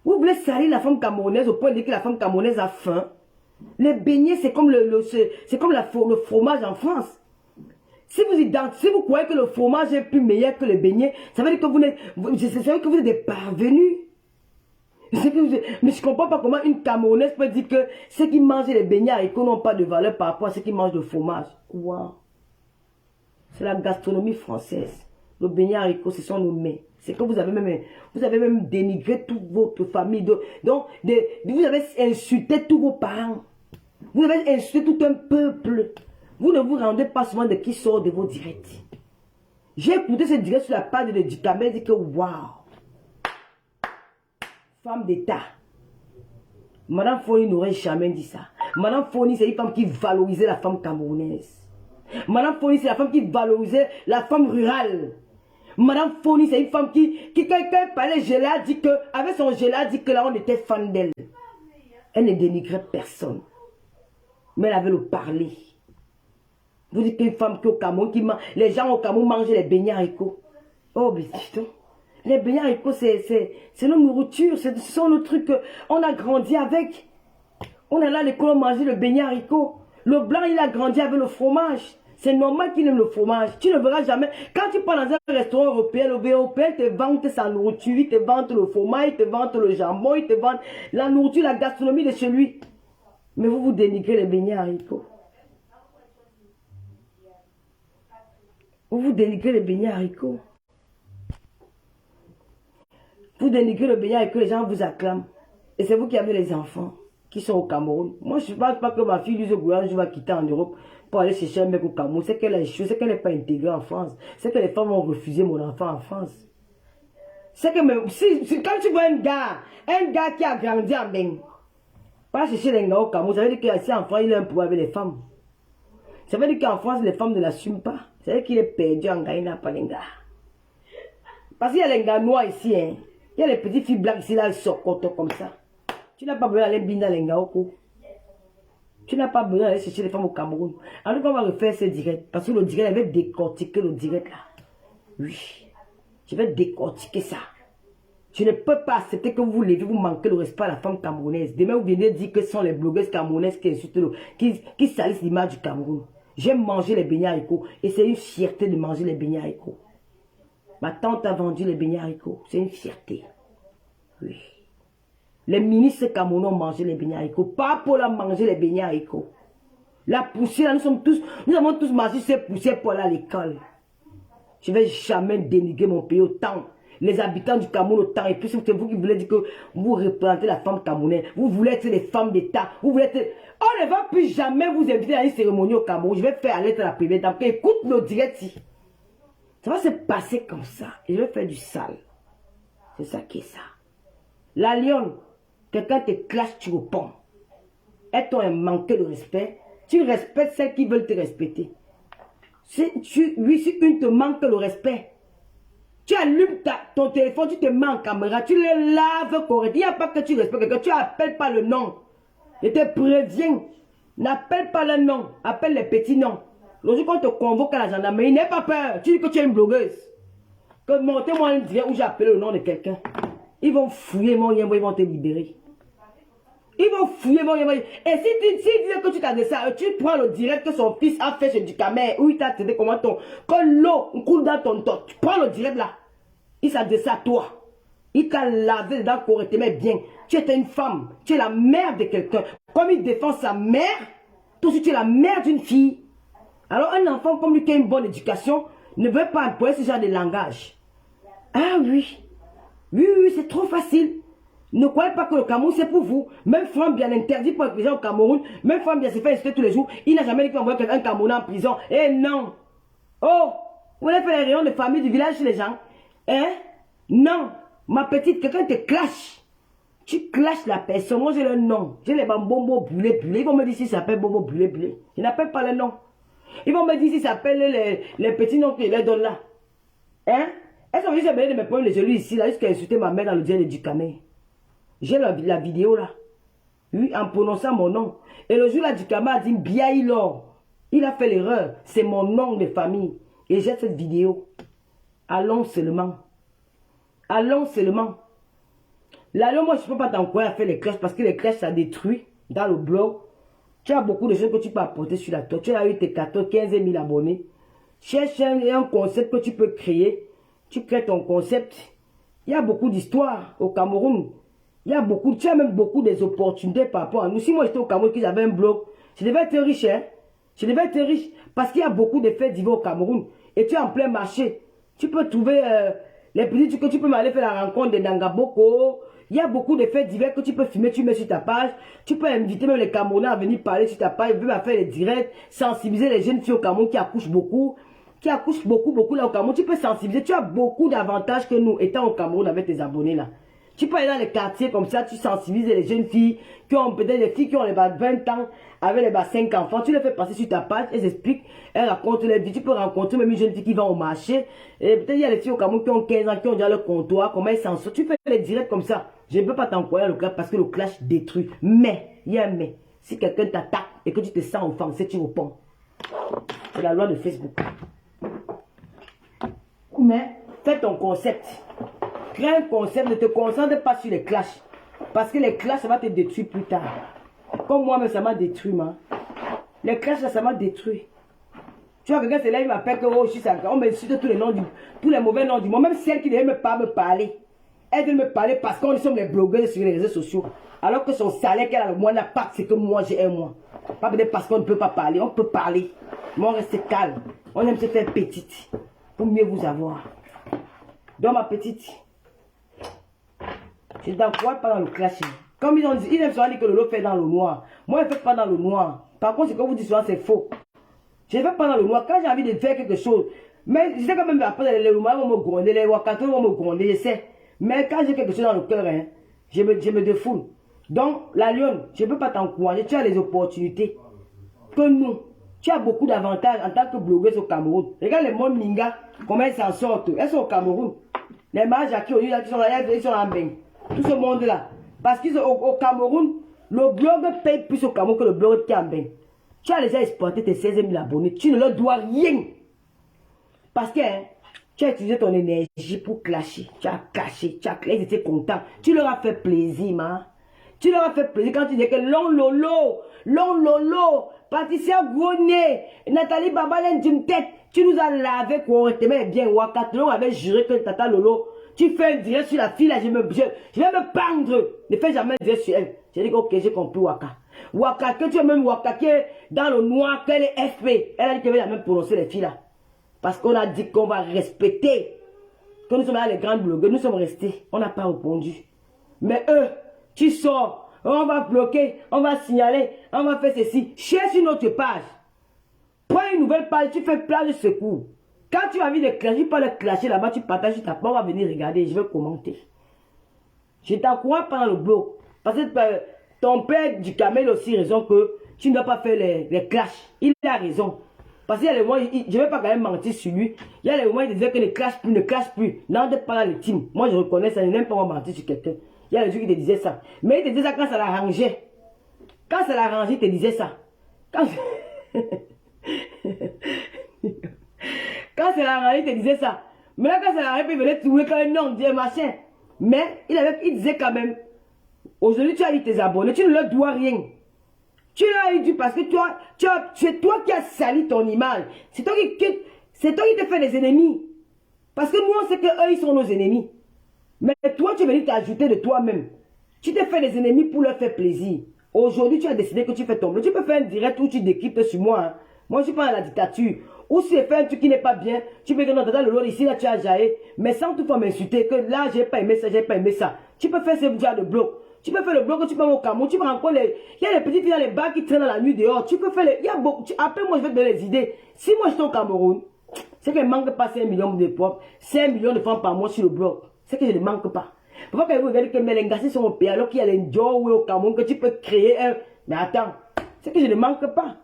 Vous voulez salir la femme camerounaise au point de dire que la femme camerounaise a faim. Les beignets, c'est comme le fromage en France. Si vous croyez que le fromage est plus meilleur que le beignet, ça veut dire que vous êtes des parvenus. Mais je ne comprends pas comment une Camerounaise peut dire que ceux qui mangent les beignets haricots n'ont pas de valeur par rapport à ceux qui mangent le fromage. Wow. C'est la gastronomie française. Le beignet haricot, ce sont nos mains. C'est que vous avez même dénigré toute votre famille. Donc, vous avez insulté tous vos parents. Vous avez insulté tout un peuple. Vous ne vous rendez pas souvent de qui sort de vos directs. J'ai écouté ce direct sur la page de Dicamé et dit que waouh. Femme d'État. Madame Foni n'aurait jamais dit ça. Madame Foni, c'est une femme qui valorisait la femme camerounaise. Madame Foni, c'est la femme qui valorisait la femme rurale. Madame Foni, c'est une femme qui quand elle parlait, dit que, avec son gelé, dit que là, on était fan d'elle. Elle ne dénigrait personne. Mais elle avait le parler. Vous dites qu'une femme qui est au Cameroun, les gens au Cameroun mangent les beignets haricots. Oh, mais putain. Les beignets haricots, c'est nos nourritures, ce sont nos trucs qu'on a grandi avec. On est là à l'école, on mangeait le beignet haricot. Le blanc, il a grandi avec le fromage. C'est normal qu'il aime le fromage. Tu ne verras jamais. Quand tu pars dans un restaurant européen, le européen te vante sa nourriture, il te vante le fromage, il te vante le jambon, il te vante la nourriture, la gastronomie de chez lui. Mais vous dénigrez les beignets haricots. Vous dénigrez les beignets haricots. Vous dénigrez le beignet haricot, les gens vous acclament. Et c'est vous qui avez les enfants qui sont au Cameroun. Moi, je ne pense pas que ma fille dise au gouvernement, je vais quitter en Europe pour aller chercher un mec au Cameroun. C'est qu'elle a échoué, c'est qu'elle n'est pas intégrée en France. C'est que les femmes ont refusé mon enfant en France. C'est que même, quand tu vois un gars qui a grandi en Beng, pas chercher les gars au Cameroun, ça veut dire qu'ici en France, il a un pouvoir avec les femmes. Ça veut dire qu'en France, les femmes ne l'assument pas. Ça veut dire qu'il est perdu en gars, il n'a pas les gars. Parce qu'il y a les gars noirs ici, hein. Il y a les petites filles blanches ici, là, elles sortent comme ça. Tu n'as pas besoin d'aller binder les gars au cou. Tu n'as pas besoin d'aller chercher les femmes au Cameroun. En tout cas, on va refaire ce direct. Parce que le direct, je vais décortiquer le direct là. Oui. Je vais décortiquer ça. Je ne peux pas accepter que vous levez, vous manquez le respect à la femme camerounaise. Demain, vous venez dire que ce sont les blogueuses camerounaises qui insultent, qui salissent l'image du Cameroun. J'aime manger les beignets haricots. Et c'est une fierté de manger les beignets haricots. Ma tante a vendu les beignets haricots. C'est une fierté. Oui. Les ministres camerounais ont mangé les beignets haricots. Pas pour la manger les beignets haricots. La poussière, nous avons tous mangé ces poussières pour aller à l'école. Je ne vais jamais dénigrer mon pays autant. Les habitants du Cameroun autant. Et puis c'est vous qui voulez dire que vous représentez la femme camerounaise. Vous voulez être les femmes d'État. Vous voulez être... On ne va plus jamais vous inviter à une cérémonie au Cameroun. Je vais faire aller à la première dame. Écoute nos directs. Ça va se passer comme ça. Et je vais faire du sale. C'est ça qui est ça. La lionne, quelqu'un te clash, tu réponds. Est-on manqué de respect? Tu respectes celles qui veulent te respecter. Si une te manque le respect, tu allumes ton téléphone, tu te mets en caméra, tu les laves correctement. Il n'y a pas que tu respectes quelqu'un, tu n'appelles pas le nom. Je te préviens, n'appelle pas le nom, appelle les petits noms. Le jour qu'on te convoque à la gendarmerie, n'aie pas peur, tu dis que tu es une blogueuse. Que montez-moi un direct où j'ai appelé le nom de quelqu'un. Ils vont fouiller mon lien, ils vont te libérer. Ils vont fouiller mon lien. Et si tu dis que tu t'adresses à eux, tu prends le direct que son fils a fait chez Ducamer, où il t'a traité comment quand l'eau coule dans ton dos, tu prends le direct là. Il s'adresse à toi. Il t'a lavé dedans correctement bien. Tu étais une femme, tu es la mère de quelqu'un. Comme il défend sa mère, toi aussi tu es la mère d'une fille. Alors un enfant comme lui qui a une bonne éducation ne veut pas employer ce genre de langage. Ah oui. Oui, c'est trop facile. Ne croyez pas que le Cameroun c'est pour vous. Même Franck bien interdit pour être présent au Cameroun. Même Franck bien se fait insulter tous les jours. Il n'a jamais dit qu'il envoie quelqu'un Camerounais en prison. Eh non. Oh, vous voulez faire les réunions de famille du village chez les gens? Hein? Non. Ma petite, quelqu'un te clash. Tu clashes la personne. Moi j'ai le nom. J'ai les bambos brûlés. Ils vont me dire si ça s'appelle Bobo brûlé. Je n'appelle pas le nom. Ils vont me dire si ça s'appelle les petits noms qu'ils leur donnent là. Hein? Est-ce que j'ai besoin de me prendre les genoux ici, là, jusqu'à insulter ma mère dans le direct du Ducamer? J'ai la vidéo là. Oui, en prononçant mon nom. Et le jour là, Ducamer a dit Biaïlor. Il a fait l'erreur. C'est mon nom de famille. Et j'ai cette vidéo. Allons seulement. Allons seulement. Là, moi, je ne peux pas t'encourager à faire les crèches parce que les crèches, ça détruit dans le blog. Tu as beaucoup de choses que tu peux apporter sur la toile. Tu as eu tes 14, 15 000 abonnés. Cherche un concept que tu peux créer. Tu crées ton concept. Il y a beaucoup d'histoires au Cameroun. Il y a beaucoup, tu as même beaucoup des opportunités par rapport à nous. Si moi j'étais au Cameroun, que j'avais un blog, je devais être riche, hein. Je devais être riche. Parce qu'il y a beaucoup de faits divers au Cameroun. Et tu es en plein marché. Tu peux trouver les petits trucs que tu peux aller faire la rencontre de Nangaboko. Il y a beaucoup de faits divers que tu peux filmer, tu mets sur ta page. Tu peux inviter même les Camerounais à venir parler sur ta page. Ils veulent faire les directs, sensibiliser les jeunes filles au Cameroun qui accouchent beaucoup. Qui accouchent beaucoup là au Cameroun. Tu peux sensibiliser. Tu as beaucoup d'avantages que nous, étant au Cameroun avec tes abonnés là. Tu peux aller dans les quartiers comme ça, tu sensibilises les jeunes filles qui ont peut-être des filles qui ont les 20 ans avec les 5 enfants. Tu les fais passer sur ta page, elles expliquent, elles racontent leur vie. Tu peux rencontrer même une jeune fille qui va au marché. Et peut-être il y a les filles au Cameroun qui ont 15 ans, qui ont déjà le comptoir, comment elles s'en sortent. Tu fais les directs comme ça. Je ne peux pas t'encourager le clash parce que le clash détruit. Mais, il y a un mais. Si quelqu'un t'attaque et que tu te sens offensé, tu réponds. C'est la loi de Facebook. Mais fais ton concept. Crée un concept, ne te concentre pas sur les clashs. Parce que les clashs, ça va te détruire plus tard. Comme moi, mais ça m'a détruit, man. Les clashs, ça m'a détruit. Tu vois, quelqu'un, c'est là, il m'appelle que, oh, je suis ça. On m'insulte tous les mauvais noms du monde. Même celle qui ne veut pas me parler. Elle veut me parler parce qu'on sommes les blogueurs sur les réseaux sociaux. Alors que son salaire qu'elle a le mois n'a pas, c'est que moi j'ai un mois. Pas peut-être parce qu'on ne peut pas parler. On peut parler. Mais on reste calme. On aime se faire petite. Pour mieux vous avoir. Donc, ma petite, je ne t'encourage pas dans le clash. Comme ils ont dit, ils aiment souvent dire que le lot fait dans le noir. Moi, je ne fais pas dans le noir. Par contre, ce que vous dites souvent, c'est faux. Je ne fais pas dans le noir. Quand j'ai envie de faire quelque chose, mais je sais quand même après les rumeurs vont me gronder, les wakatons vont me gronder, je sais. Mais quand j'ai quelque chose dans le cœur, hein, je me défoule. Donc, la lionne, je ne peux pas t'encourager. Tu as les opportunités que nous. Tu as beaucoup d'avantages en tant que blogueuse au Cameroun. Regarde les mondes Minga, comment elles s'en sortent. Elles sont au Cameroun. Les mages à qui ils sont là, ils sont en bain. Tout ce monde-là. Parce qu'ils sont au Cameroun, le blog paye plus au Cameroun que le blog qui est en bain. Tu as déjà exporté tes 16 000 abonnés. Tu ne leur dois rien. Parce que hein, tu as utilisé ton énergie pour clasher. Tu as caché. Tu as clashé. Ils étaient contents. Tu leur as fait plaisir, man. Tu leur as fait plaisir quand tu disais que Long Lolo, Patricia Gouné, Nathalie Babalène d'une tête, tu nous as lavé correctement bien. Wakatlo avait juré que Tata Lolo, tu fais un direct sur la fille là, je vais me pendre. Ne fais jamais un direct sur elle. J'ai dit ok, j'ai compris Waka. Waka, que tu as même Waka qui est dans le noir, qu'elle est FP. Elle a dit qu'elle va jamais prononcer les filles là. Parce qu'on a dit qu'on va respecter. Que nous sommes là les grandes blogueurs, nous sommes restés. On n'a pas répondu. Mais eux, tu sors, on va bloquer, on va signaler, on va faire ceci. Cherche une autre page. Prends une nouvelle page, tu fais plein de secours. Quand tu as envie de clasher, pas le clasher là-bas, tu partages sur ta page, on va venir regarder, je vais commenter. Je t'encourage pendant le blog. Parce que ton père du Camel aussi raison que tu ne dois pas faire les clashs. Il a raison. Parce qu'il y a les moments, je ne vais pas quand même mentir sur lui. Il y a les moments, il disait que ne clash plus. N'entre pas dans le team. Moi, je reconnais ça, je n'aime pas mentir sur quelqu'un. Il y a les gens qui te disaient ça. Mais il te disait ça quand ça l'arrangeait. Quand ça l'arrangeait, il te disait ça. Quand ça l'arrangeait, il te disait ça. Mais là, quand ça l'arrangeait, il venait trouver quand même non, Dieu, machin. Mais il disait quand même, aujourd'hui, tu as eu tes abonnés, tu ne leur dois rien. Tu l'as eu parce que c'est toi qui as sali ton image. C'est toi qui te fais des ennemis. Parce que nous, on sait qu'eux, ils sont nos ennemis. Mais toi, tu es venu t'ajouter de toi-même. Tu t'es fait des ennemis pour leur faire plaisir. Aujourd'hui, tu as décidé que tu fais tomber. Tu peux faire un direct où tu décryptes sur moi. Hein. Moi, je suis pas dans la dictature. Ou si tu fais un truc qui n'est pas bien, tu peux dire non, dans le lot ici, là, tu as jaillé. Mais sans toutefois m'insulter que là, j'ai pas aimé ça, j'ai pas aimé ça. Tu peux faire ce genre de bloc. Tu peux faire le bloc que tu peux au Cameroun. Tu peux encore les. Il y a les petits filles dans les bars qui traînent dans la nuit dehors. Tu peux faire les. Il y a beaucoup. Après, moi, je vais te donner les idées. Si moi, je suis au Cameroun, c'est qu'il ne manque pas 5 millions de pauvres, 5 millions de francs par mois sur le bloc. C'est que je ne manque pas. Pourquoi quand vous regardez que les Ngassi sont au pays alors qu'il y a les Ndjo au Cameroun que tu peux créer un. Mais attends, c'est que je ne manque pas.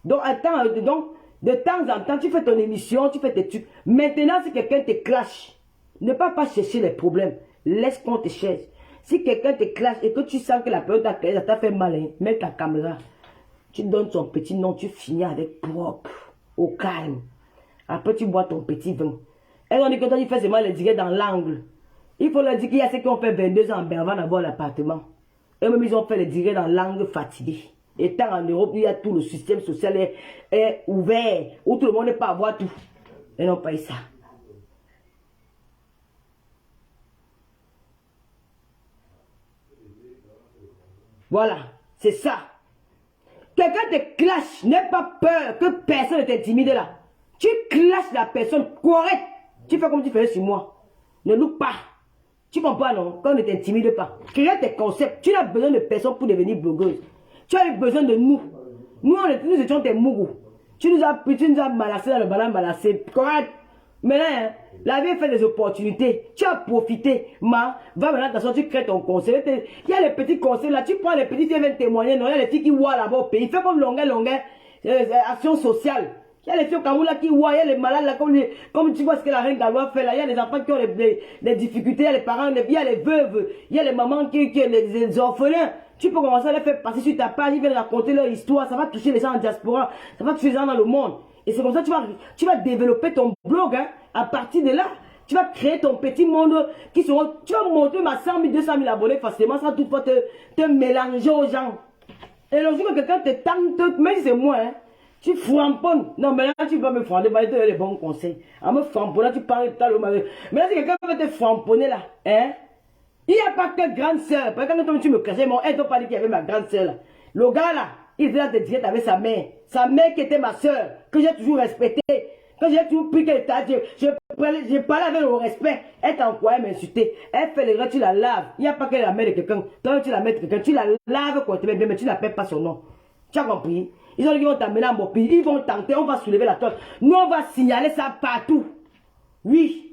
Donc attends, donc de temps en temps, tu fais ton émission, tu fais tes trucs. Maintenant, si quelqu'un te clash, ne pas chercher les problèmes. Laisse qu'on te cherche. Si quelqu'un te clash et que tu sens que la personne t'a clashé, ça t'a fait mal, hein, mets ta caméra. Tu donnes son petit nom, tu finis avec propre, au calme. Après, tu bois ton petit vin. Et on dit que toi, tu fais seulement les directs dans l'angle. Il faut leur dire qu'il y a ceux qui ont fait 22 ans en Bervan d'avoir l'appartement. Eux-mêmes, ils ont fait les directs dans l'angle fatigué. Étant en Europe, il y a tout le système social est ouvert, où tout le monde n'est pas à voir tout. Ils n'ont pas eu ça. Voilà, c'est ça. Quelqu'un te clash, n'aie pas peur que personne ne t'intimide là. Tu clashes la personne correcte. Tu fais comme tu faisais sur moi. Ne loupe pas. Tu comprends non? Quand on ne t'intimide pas. Crée tes concepts. Tu n'as besoin de personne pour devenir blogueuse. Tu as eu besoin de nous. Nous étions tes mougous. Tu nous as malassé dans le ballon malassé. Correct. Maintenant, hein, la vie fait des opportunités. Tu as profité. Va maintenant, de tu crées ton conseil. Il y a les petits conseils là. Tu prends les petits qui viennent témoigner. Non, il y a les filles qui voient là-bas au pays. Fais comme longueur, action sociale. Il y a les filles au Cameroun là qui voient, il y a les malades là, comme tu vois ce que la reine Galois fait là. Il y a les enfants qui ont des difficultés, il y a les parents, il y a les veuves, il y a les mamans qui ont les orphelins. Tu peux commencer à les faire passer sur ta page, ils viennent raconter leur histoire, ça va toucher les gens en diaspora, ça va toucher les gens dans le monde. Et c'est comme ça que tu vas développer ton blog, hein. À partir de là, tu vas créer ton petit monde qui seront, tu vas monter ma 100 000, 200 000 abonnés facilement sans toutefois te mélanger aux gens. Et le jour que quelqu'un te tente, même si c'est moi, hein, tu framponnes. Non, mais là, tu vas me framponner, tu donner les bons conseils. En me framponnant, tu parles, mais là, si quelqu'un veut te framponner là, hein, il n'y a pas que grande sœur. Par exemple, quand tu me cachais, mon aide, on parlait qu'il y avait ma grande sœur là. Le gars là, il était là de direct avec sa mère. Sa mère qui était ma sœur, que j'ai toujours respectée. Quand j'ai toujours pris qu'elle t'a dit, j'ai parlé avec le respect. Elle t'a envoyé m'insulter. Elle fait les gars, tu la laves. Il n'y a pas que la mère de quelqu'un. Toi, tu la mets de quelqu'un. Tu la laves quand tu bien, mais tu n'appelles pas son nom. Tu as compris? Ils ont dit qu'ils vont t'amener à mon pays. Ils vont tenter, on va soulever la toile. Nous, on va signaler ça partout. Oui.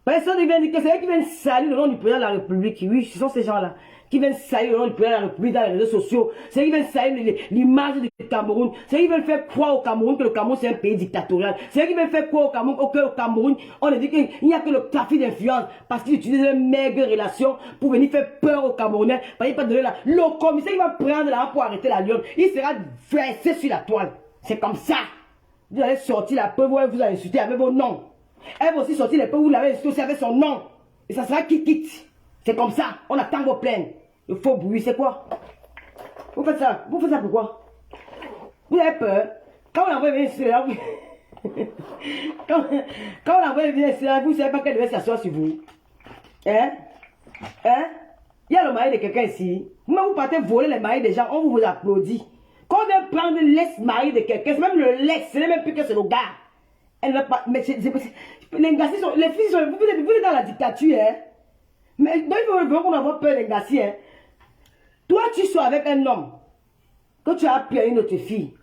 Personne ne vient dire que c'est eux qui viennent saluer le nom du président de la République. Oui, ce sont ces gens-là qui viennent saluer le nom du président de la République dans les réseaux sociaux. C'est eux qui viennent saluer l'image du Cameroun. C'est eux qui veulent faire croire au Cameroun que le Cameroun c'est un pays dictatorial. C'est eux qui veulent faire croire au Cameroun que Cameroun, on a dit qu'il n'y a que le trafic d'influence parce qu'ils utilisent les maigres relations pour venir faire peur aux Camerounais. Parce qu'il pas donner là. Le commissaire qui va prendre là pour arrêter la lionne, il sera versé sur la toile. C'est comme ça. Vous allez sortir la preuve où elle vous a insulté avec vos noms. Elle va aussi sortir les peu où vous l'avez aussi avec son nom. Et ça sera quitte. C'est comme ça. On attend vos plaintes. Le faux bruit, c'est quoi? Vous faites ça. Vous faites ça pourquoi? Vous avez peur. Quand on envoie venir ici, là, quand on envoie venir ici, là, vous ne savez pas qu'elle devait s'asseoir sur vous. Hein? Hein? Il y a le mari de quelqu'un ici. Vous partez voler les maris des gens, on vous applaudit. Quand on vient prendre l'ex-mari de quelqu'un, c'est même le l'ex, ce n'est même plus que c'est le gars. Elle ne va pas. Mais les Ngassi sont. Les filles sont. Vous êtes dans la dictature, hein. Mais donc il faut qu'on ait peur des Ngassi, hein. Toi, tu sois avec un homme. Quand tu as pris une autre fille,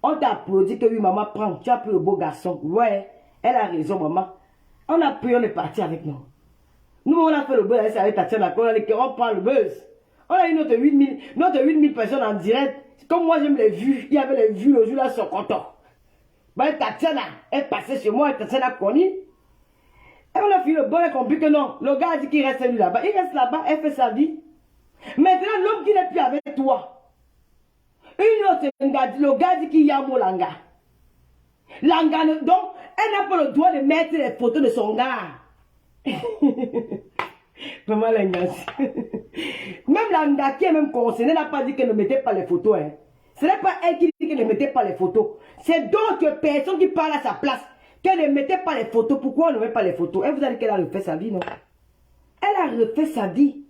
on t'a applaudi que oui, maman, prends. Tu as pris le beau garçon. Ouais, elle a raison, maman. On a pris, on est parti avec nous. Nous, on a fait le buzz avec Tatiana. On prend le buzz. On a eu notre 8000 personnes en direct. Comme moi, j'aime les vues. Il y avait les vues le jour là sur content. Ben, Tatiana, elle passait chez moi, Tatiana a connu. Et on a fini le bon, elle a compris que non. Le gars a dit qu'il reste lui là-bas. Il reste là-bas, elle fait sa vie. Maintenant, l'homme qui n'est plus avec toi. Une autre, le gars dit qu'il y a un mot langa. Langa, donc, elle n'a pas le droit de mettre les photos de son gars. Vraiment, Langa. Même Langa qui est même concernée n'a pas dit qu'elle ne mettait pas les photos. Hein. Ce n'est pas elle qui dit qu'elle ne mettait pas les photos. C'est d'autres personnes qui parlent à sa place. Qu'elle ne mettait pas les photos. Pourquoi on ne met pas les photos? Elle vous a dit qu'elle a refait sa vie, non? Elle a refait sa vie.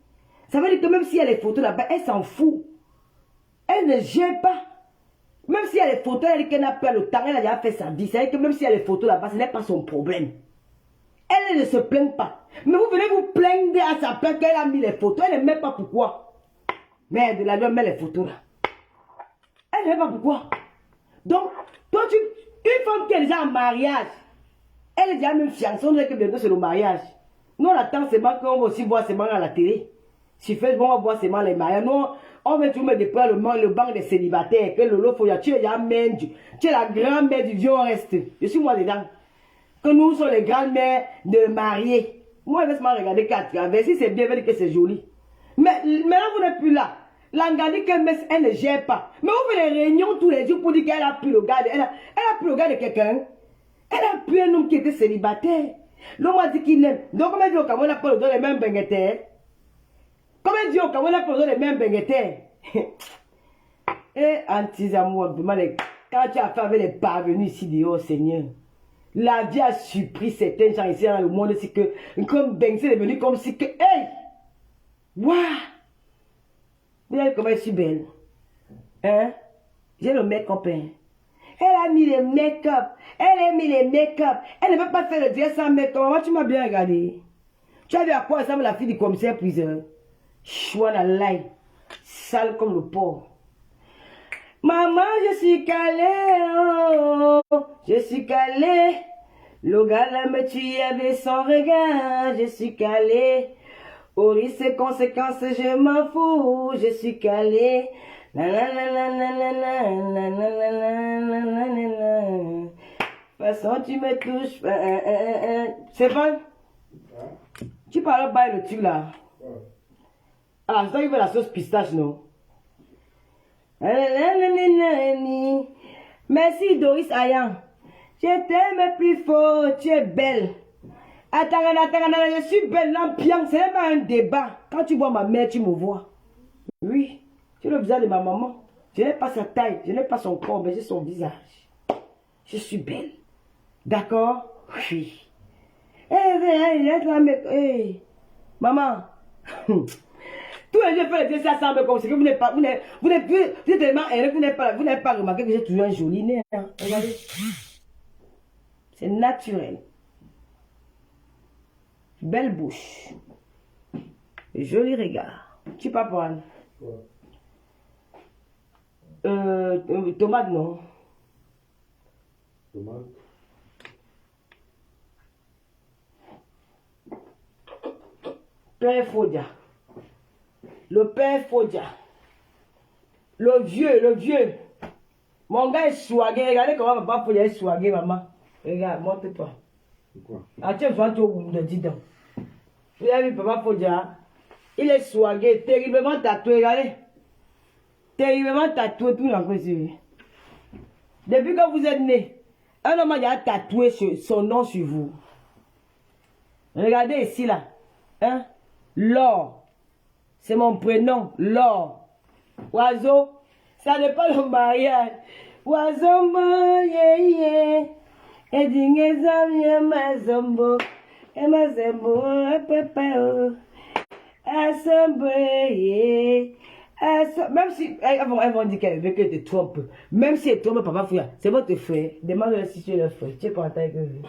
Ça veut dire que même s'il y a les photos là-bas, elle s'en fout. Elle ne gère pas. Même s'il y a les photos, elle dit qu'elle n'a pas le temps. Elle a déjà fait sa vie. Ça veut dire que même s'il y a les photos là-bas, ce n'est pas son problème. Elle ne se plaint pas. Mais vous venez vous plaindre à sa place qu'elle a mis les photos. Elle ne met pas pourquoi. Merde, la loi met les photos là. Elle ne sait pas pourquoi. Donc, toi, une femme qui est déjà en mariage, elle est déjà même fiancée, on dirait que bientôt c'est le mariage. Nous, on attend seulement qu'on va aussi voir seulement à la télé. Sur Facebook, on va voir seulement les mariages. Nous, on veut toujours mettre des points le banc des célibataires. Que le faut, tu es la mère, tu es la grand-mère du vieux reste. Je suis moi dedans. Que nous sommes les grandes-mères de mariés. Moi, je vais seulement regarder 4 si c'est bien, je vais dire que c'est joli. Mais maintenant, vous n'êtes plus là. L'Angadi elle ne gère pas. Mais on fait les réunions tous les jours pour dire qu'elle a pris le gars. Elle a pris le gars de quelqu'un. Elle a pris un homme qui était célibataire. L'homme a dit qu'il l'aime. Donc, comme elle dit au Cameroun, elle a pas le dos les mêmes benguetés. Comme elle dit au Cameroun, elle a pas le dos les mêmes benguetés. Et anti-amour, quand tu as fait avec les parvenus ici dehors, Seigneur, la vie a surpris certains gens ici dans le monde. C'est que, comme Ben, c'est devenu comme si que, hey, waouh! Regardez comment je suis belle. Hein? J'ai le make-up. Hein? Elle a mis les make-up. Elle a mis les make-up. Elle ne veut pas faire le dress sans make-up. Maman, tu m'as bien regardé. Tu as vu à quoi ressemble la fille du commissaire priseur? Chouana l'ail. Sale comme le porc. Maman, je suis calée. Oh, je suis calée. Le gars là me tue avec son regard. Je suis calée. Au risque et conséquences, je m'en fous, je suis calé. façon, tu me touches. C'est vrai? Tu parles pas le truc là. Ah, c'est ça qui fait la sauce pistache, non? Merci Doris Ayan. Je t'aime plus fort, tu es belle. Attends, je suis belle, l'ambiance, c'est même pas un débat. Quand tu vois ma mère, tu me vois. Oui, tu le visage de ma maman. Je n'ai pas sa taille, je n'ai pas son corps, mais j'ai son visage. Je suis belle. D'accord? Oui. Hey, maman. Tous les jours, faites des ensemble comme ça. Vous n'êtes pas, vous êtes tellement aéré, vous n'avez pas remarqué que j'ai toujours un joli nez. Hein? Regardez. C'est naturel. Belle bouche. Joli regard. Tu peux prendre. Tomate, non. Tomate. Père Fodia. Le père Fodia. Le vieux. Mon gars est swagué. Regardez comment papa Fodia est swagué, maman. Regarde, montre-toi. Quoi? Ah, tu es vendu au bout de 10 ans. Vous avez vu papa Fodia? Il est swagué, terriblement tatoué, regardez. Terriblement tatoué, tout l'entrée. Depuis que vous êtes né, un homme a tatoué son nom sur vous. Regardez ici, là. Hein? L'or. C'est mon prénom, l'or. Oiseau, ça n'est pas le mariage. Oiseau, yeah. Et dingue, ma zombo. Et ma zombo, papa. Même si elles vont dire qu'elle veut que tu te trompes, même si elle trompe papa Fouya, c'est votre frère. Demande-leur si tu es leur frère. Tu es pas en taille que eux.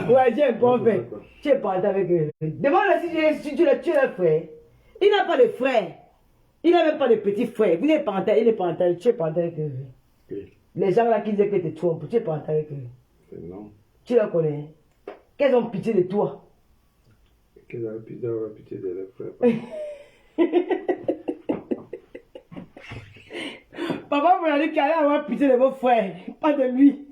Ouais, j'ai un bon frère. Tu es pas en taille avec eux. Demande-leur si tu es leur frère. Il n'a pas de frère. Il n'a même pas de petit frère. Vous n'êtes pas en taille, il n'est pas en taille. Tu es pas en taille avec eux. Okay. Les gens là qui disent que tu te trompes, tu es pas en taille avec eux. Non. Tu les connais. Qu'elles ont pitié de toi. Qu'elles ont pitié de leurs frères. Papa vous a dit qu'il allait avoir pitié de vos frères, pas de lui.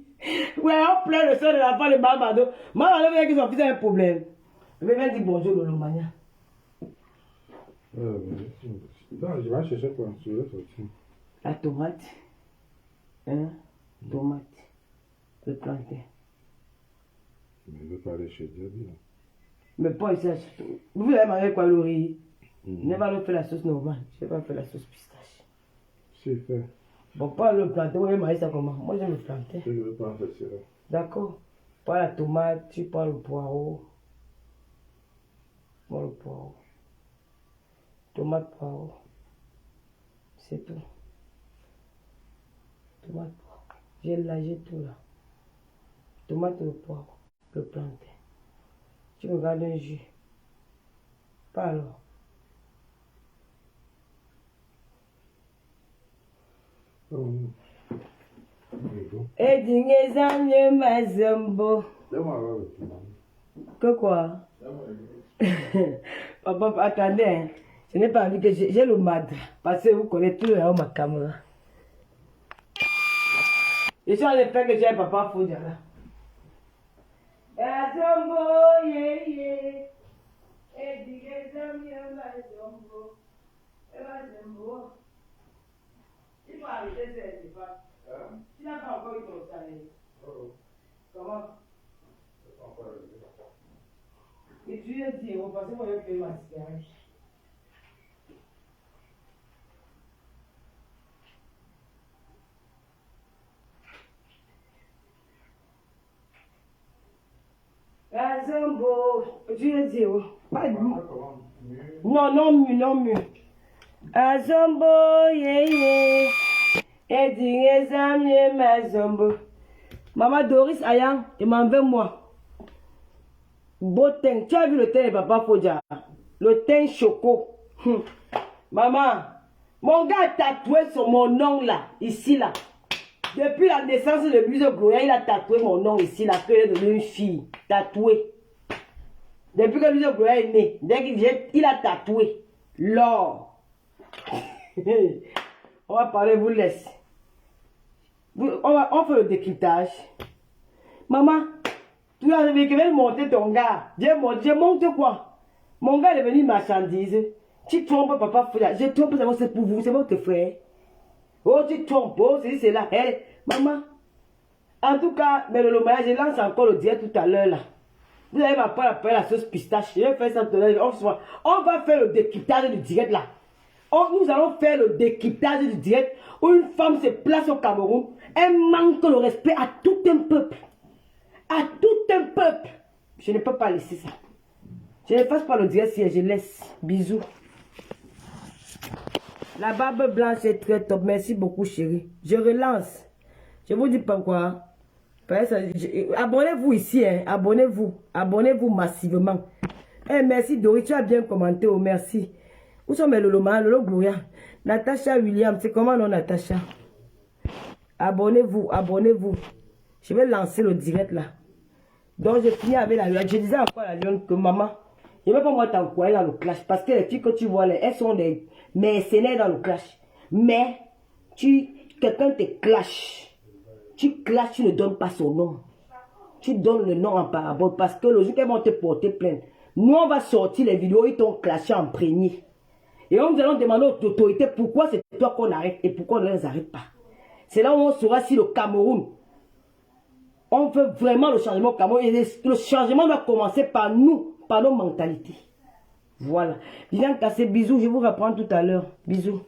Ouais, on pleure le sang de la femme de Mamado. Mamado veut qu'ils ont fait un problème. Je vais dire bonjour Lolomania. Non, je vais chercher quoi. Je vais sortir. La tomate. Hein? Tomate. Le plantain. Mais je veux pas aller chez Dieu. Mais pas ici. Vous allez manger quoi, le riz? Je vais pas faire la sauce normale. Je vais pas faire la sauce pistache. C'est fait. Bon, pas le plantain. Vous allez manger ça comment? Moi, j'aime le plantain. Je ne veux pas en faire ça. D'accord. Pas la tomate, tu prends le poireau. Prends le poireau. Tomate, poireau. C'est tout. Tomate, poireau. J'ai lâché tout là. Tomate, le poireau. Le plantain. Tu regardes un jus. Pas alors. Et dingue ma zombo. Que quoi? Papa, attendez, hein. Je n'ai pas envie que j'ai le mad. Parce que vous connaissez tout le monde ma caméra. Je suis en train de faire que j'ai un papa fou là. Et zombo, yeah. Et dingue ma zombo. Et ma zombo. Il faut arrêter cette débat. Tu n'as pas encore eu ton salaire. Comment? Et tu lui dis, on pensait qu'on allait payer ma cigarette. Azambo, tu lui dis, pas de non mieux. Azambo, yeah. Et dingue zamie ma zombo. Maman Doris Ayan, il m'en veut moi. Beau teint, tu as vu le teint de papa Fodia? Le teint choco. Maman, mon gars a tatoué sur mon nom là, ici là. Depuis la naissance de Louise Gloria, il a tatoué mon nom ici là, que est devenue une fille. Tatoué. Depuis que Louise Gloria est née, il a tatoué l'or. On va parler, vous laisse. On fait le décryptage. Maman, tu as veut monter ton gars. J'ai monté quoi? Mon gars est venu marchandise. Tu trompes papa, je trompe, c'est pour vous, c'est votre frère. Oh, tu trompes, oh, c'est là. Hey, maman. En tout cas, mais le mariage, je lance encore le direct tout à l'heure là. Vous allez m'apprendre à faire la sauce pistache. Je vais faire ça tout à l'heure. On va faire le décryptage du direct là. Nous allons faire le décryptage du direct où une femme se place au Cameroun. Elle manque le respect à tout un peuple. À tout un peuple. Je ne peux pas laisser ça. Je ne fasse pas le direct si je laisse. Bisous. La barbe blanche est très top. Merci beaucoup, chérie. Je relance. Je vous dis pas quoi. Abonnez-vous ici. Hein. Abonnez-vous. Abonnez-vous massivement. Eh, merci, Doris. Tu as bien commenté. Oh, merci. Où sont mes Loloma, Lolo Gloria? Natacha William. C'est comment non, Natacha? Abonnez-vous. Abonnez-vous. Je vais lancer le direct là. Donc, je finis avec la lionne. Je disais encore à la lionne que maman, je ne vais pas moi t'encourager dans le clash. Parce que les filles que tu vois, elles sont des mercenaires dans le clash. Mais, quelqu'un te clash. Tu clashes, tu ne donnes pas son nom. Tu donnes le nom en parabole. Parce que le jour qu'elles vont te porter plainte, nous, on va sortir les vidéos, ils t'ont clashé en premier. Et nous allons demander aux autorités pourquoi c'est toi qu'on arrête et pourquoi on ne les arrête pas. C'est là où on saura si le Cameroun, on veut vraiment le changement au Cameroun. Et le changement doit commencer par nous, par nos mentalités. Voilà. Bien cassé, bisous, je vous reprends tout à l'heure. Bisous.